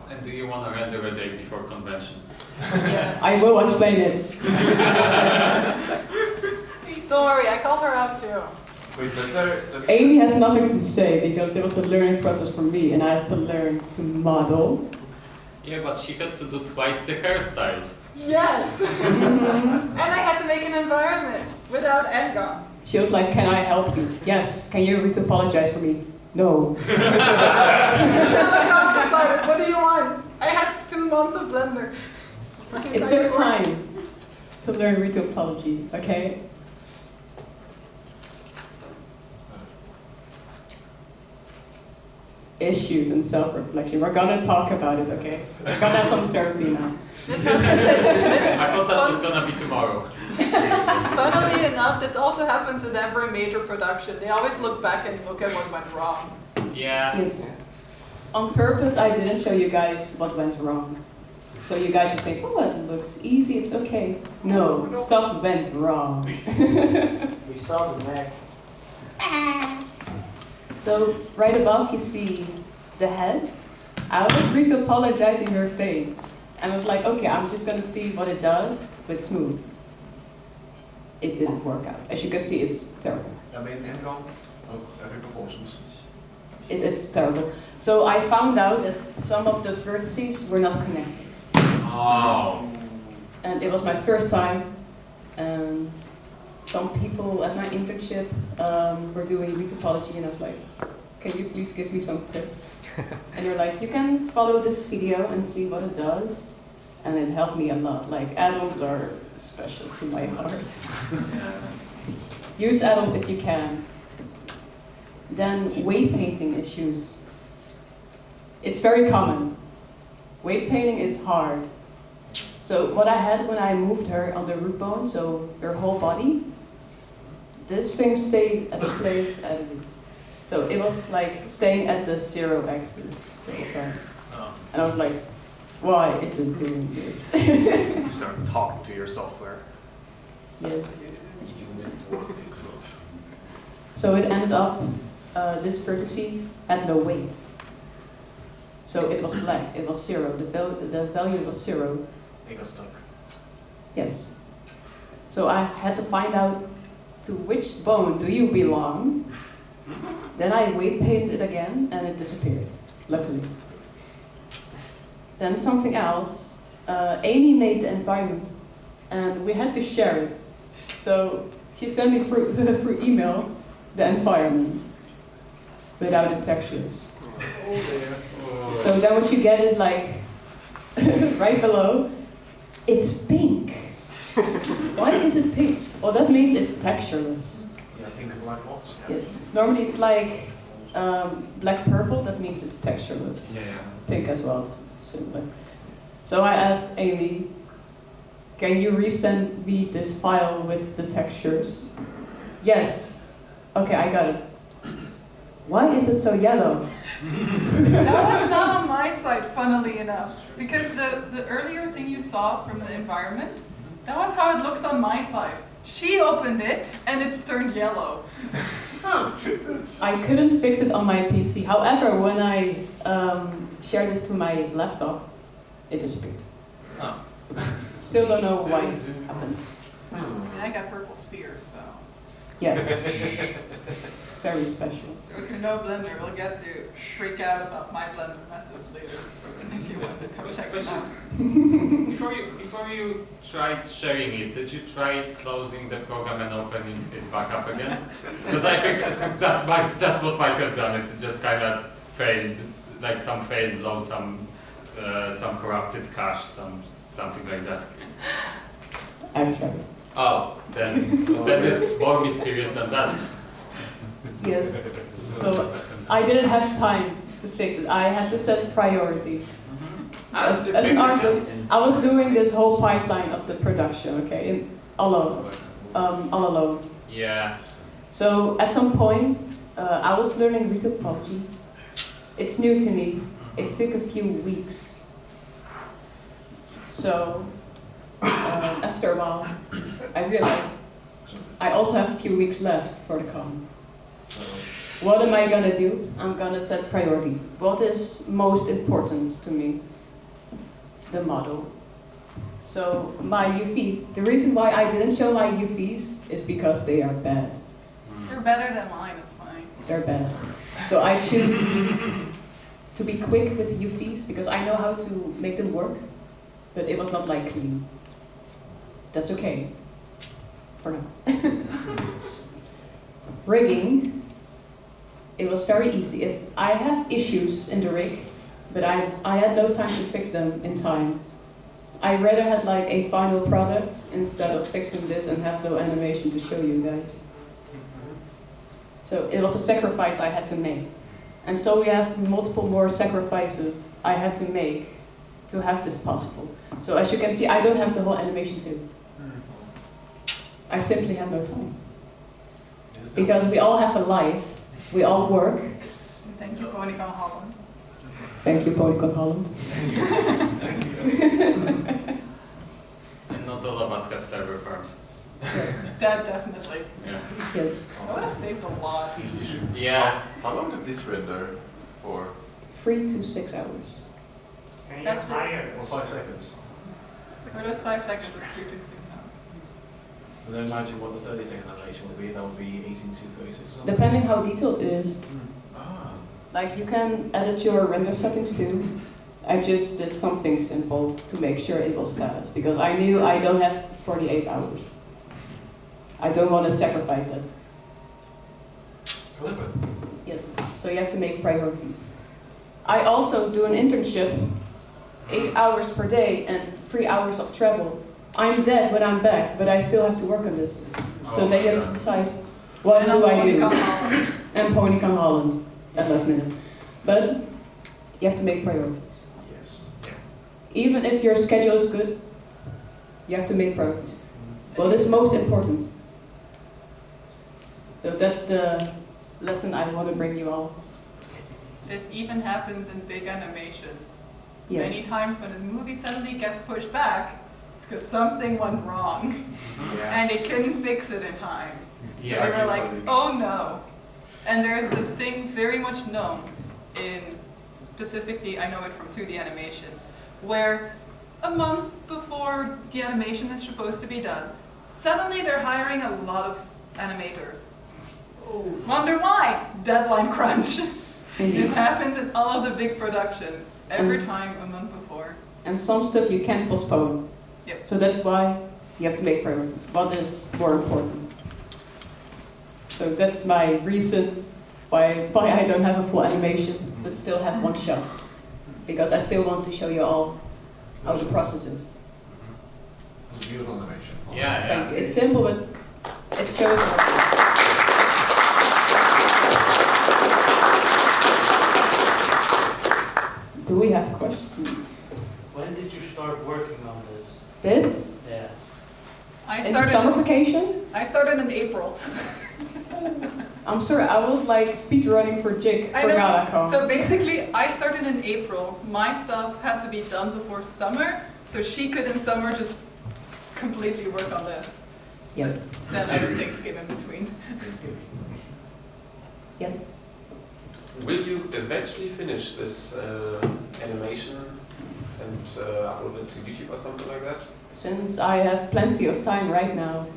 And do you want to render a day before convention? Yes. I will explain it. Don't worry, I called her out too. Wait, does Amy has nothing to say because there was a learning process for me and I had to learn to model. Yeah, but she had to do twice the hairstyles. Yes! And I had to make an environment without endguns. She was like, can I help you? Yes. Can you apologize for me? No. What do you want? I had 2 months of Blender. It took time to learn retopology, okay? Issues and self-reflection. We're gonna talk about it, okay? We're gonna have some therapy now. This happens. I thought that was gonna be tomorrow. Funnily enough, this also happens with every major production. They always look back and look at what went wrong. Yeah. Yes. On purpose, I didn't show you guys what went wrong. So you guys would think, oh, it looks easy, it's okay. No, stuff went wrong. We saw the neck. So right above you see the head. I was retopologizing her face. And I was like, okay, I'm just gonna see what it does with smooth. It didn't work out. As you can see, it's terrible. I mean, N-gon of every proportions. It's terrible. So I found out that some of the vertices were not connected. Oh. And it was my first time. And some people at my internship were doing retopology, and I was like, can you please give me some tips? And they're like, you can follow this video and see what it does. And it helped me a lot. Like, add-ons are special to my heart. Use add-ons if you can. Then weight painting issues. It's very common. Weight painting is hard. So what I had when I moved her on the root bone, so her whole body, this thing stayed at the place as it is. So it was like staying at the 0 axis the whole time. And I was like, why is it doing this? You start talking to your software. Yes. So it ended up, this vertice had no weight. So it was black, it was 0, the value was 0. They got stuck. Yes. So I had to find out to which bone do you belong. Then I weight painted it again and it disappeared, luckily. Then something else, Amy made the environment and we had to share it. So she sent me through email the environment without the textures. So then what you get is like, right below, it's pink. Why is it pink? Well, that means it's textureless. Yeah, pink and black box. Yes. Normally it's like black purple, that means it's textureless. Yeah. Pink as well, it's similar. So I asked Amy, can you resend me this file with the textures? Yes. Okay, I got it. Why is it so yellow? That was not on my side, funnily enough. Because the earlier thing you saw from the environment, that was how it looked on my side. She opened it and it turned yellow. I couldn't fix it on my PC. However, when I shared this to my laptop, it disappeared. Oh. still don't know why it happened. I mean, I got purple spears, so. Yes. Very special. Those who know Blender will get to freak out about my Blender messes later, if you want to go check them out. Before you tried sharing it, did you try closing the program and opening it back up again? Because I think that's what Mike had done. It just kind of failed, like some failed load, some corrupted cache, something like that. I've tried. Oh, then it's more mysterious than that. Yes. So I didn't have time to fix it. I had to set priorities. As an artist, I was doing this whole pipeline of the production, okay, all alone. Yeah. So at some point, I was learning retopology. It's new to me. It took a few weeks. So after a while, I realized I also have a few weeks left for the con. What am I gonna do? I'm gonna set priorities. What is most important to me? The model. So my UVs, the reason why I didn't show my UVs is because they are bad. They're better than mine, it's fine. They're bad. So I choose to be quick with the UVs because I know how to make them work, but it was not like clean. That's okay, for now. Rigging, it was very easy. If I have issues in the rig, but I had no time to fix them in time. I rather had like a final product instead of fixing this and have no animation to show you guys. So it was a sacrifice I had to make. And so we have multiple more sacrifices I had to make to have this possible. So as you can see, I don't have the whole animation too. I simply have no time. Because we all have a life, we all work. Thank you, PonyCon Holland. Thank you, PonyCon Holland. And not all of us have server farms. That definitely. Yeah. Yes. I would have saved a lot. Yeah. How long did this render for? 3 to 6 hours. Can you hire Or 5 seconds. For those 5 seconds, it's 3 to 6 hours. And then imagine what the 30-second animation would be. That would be 18 to 36 or something. Depending how detailed it is. Ah. Like you can edit your render settings too. I just did something simple to make sure it was fast because I knew I don't have 48 hours. I don't want to sacrifice that. Clever. Yes, so you have to make priorities. I also do an internship, 8 hours per day and 3 hours of travel. I'm dead when I'm back, but I still have to work on this. So then you have to decide, what And do I do? PonyCon Holland. And PonyCon Holland at last minute. But you have to make priorities. Yes. Even if your schedule is good, you have to make priorities. What is most important? So that's the lesson I want to bring you all. This even happens in big animations. Yes. Many times when a movie suddenly gets pushed back, it's because something went wrong and they couldn't fix it in time. So Yeah. they were like, oh no. And there's this thing very much known in, specifically I know it from 2D animation, where a month before the animation is supposed to be done, suddenly they're hiring a lot of animators. Wonder why? Deadline crunch. This happens in all of the big productions, every time a month before. And some stuff you can't postpone. Yep. So that's why you have to make priorities. What is more important? So that's my reason why I don't have a full animation, but still have one shot. Because I still want to show you all how the process is. It was a beautiful animation. Yeah, Thank you. It's simple, but it shows how. Do we have questions? When did you start working on this? This? Yeah. I In the summer vacation? started in April. I'm sorry, I was like speed running for Jig for I know. GalaCon. So basically, I started in April. My stuff had to be done before summer, so she could in summer just completely work on this. Yes. Then other things came in between. Yes. Will you eventually finish this animation and upload it to YouTube or something like that? Since I have plenty of time right now,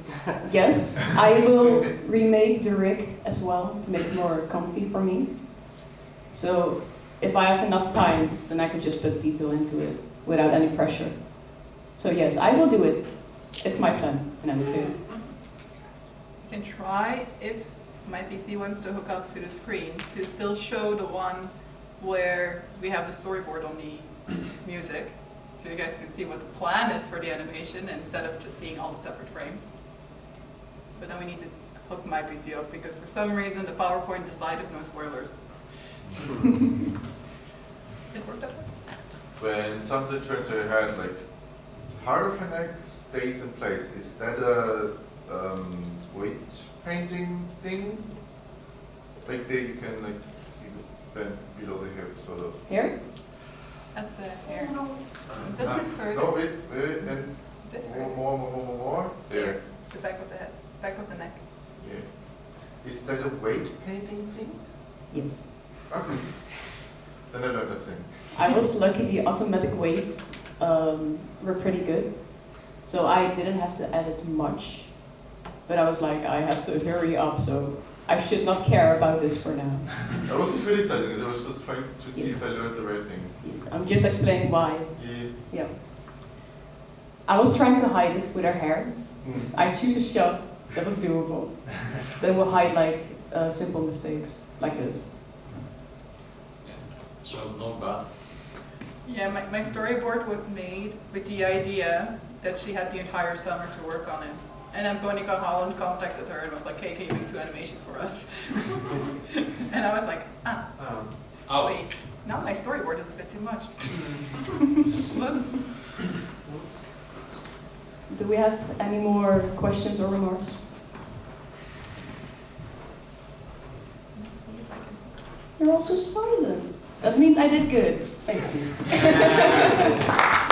yes, I will remake the rig as well to make it more comfy for me. So if I have enough time, then I can just put detail into it without any pressure. So yes, I will do it. It's my plan in any case. You can try, if my PC wants to hook up to the screen, to still show the one where we have the storyboard on the music. So you guys can see what the plan is for the animation instead of just seeing all the separate frames. But then we need to hook my PC up because for some reason the PowerPoint decided no spoilers. It worked out. When something turns your head, like part of an act stays in place. Is that a weight painting thing? Like there you can like see the bend below the hip, sort of. Here? At the hair. A bit further. No, wait, and Bit further. more. There. The back of the head, back of the neck. Yeah. Is that a weight painting thing? Yes. Okay. Then I know that thing. I was lucky the automatic weights were pretty good. So I didn't have to edit much. But I was like, I have to hurry up, so I should not care about this for now. I wasn't criticizing it, I was just trying to see if I learned the right thing. Yes, I'm just explaining why. Yeah. Yeah. I was trying to hide it with her hair. I choose a shot that was doable. That will hide like simple mistakes like this. Shows no bad. Yeah, my storyboard was made with the idea that she had the entire summer to work on it. And then PonyCon Holland contacted her and was like, hey, can you make 2 animations for us? And I was like, wait, now my storyboard is a bit too much. Whoops. Do we have any more questions or remarks? Let's see if I can. You're also silent. That means I did good. Thank you.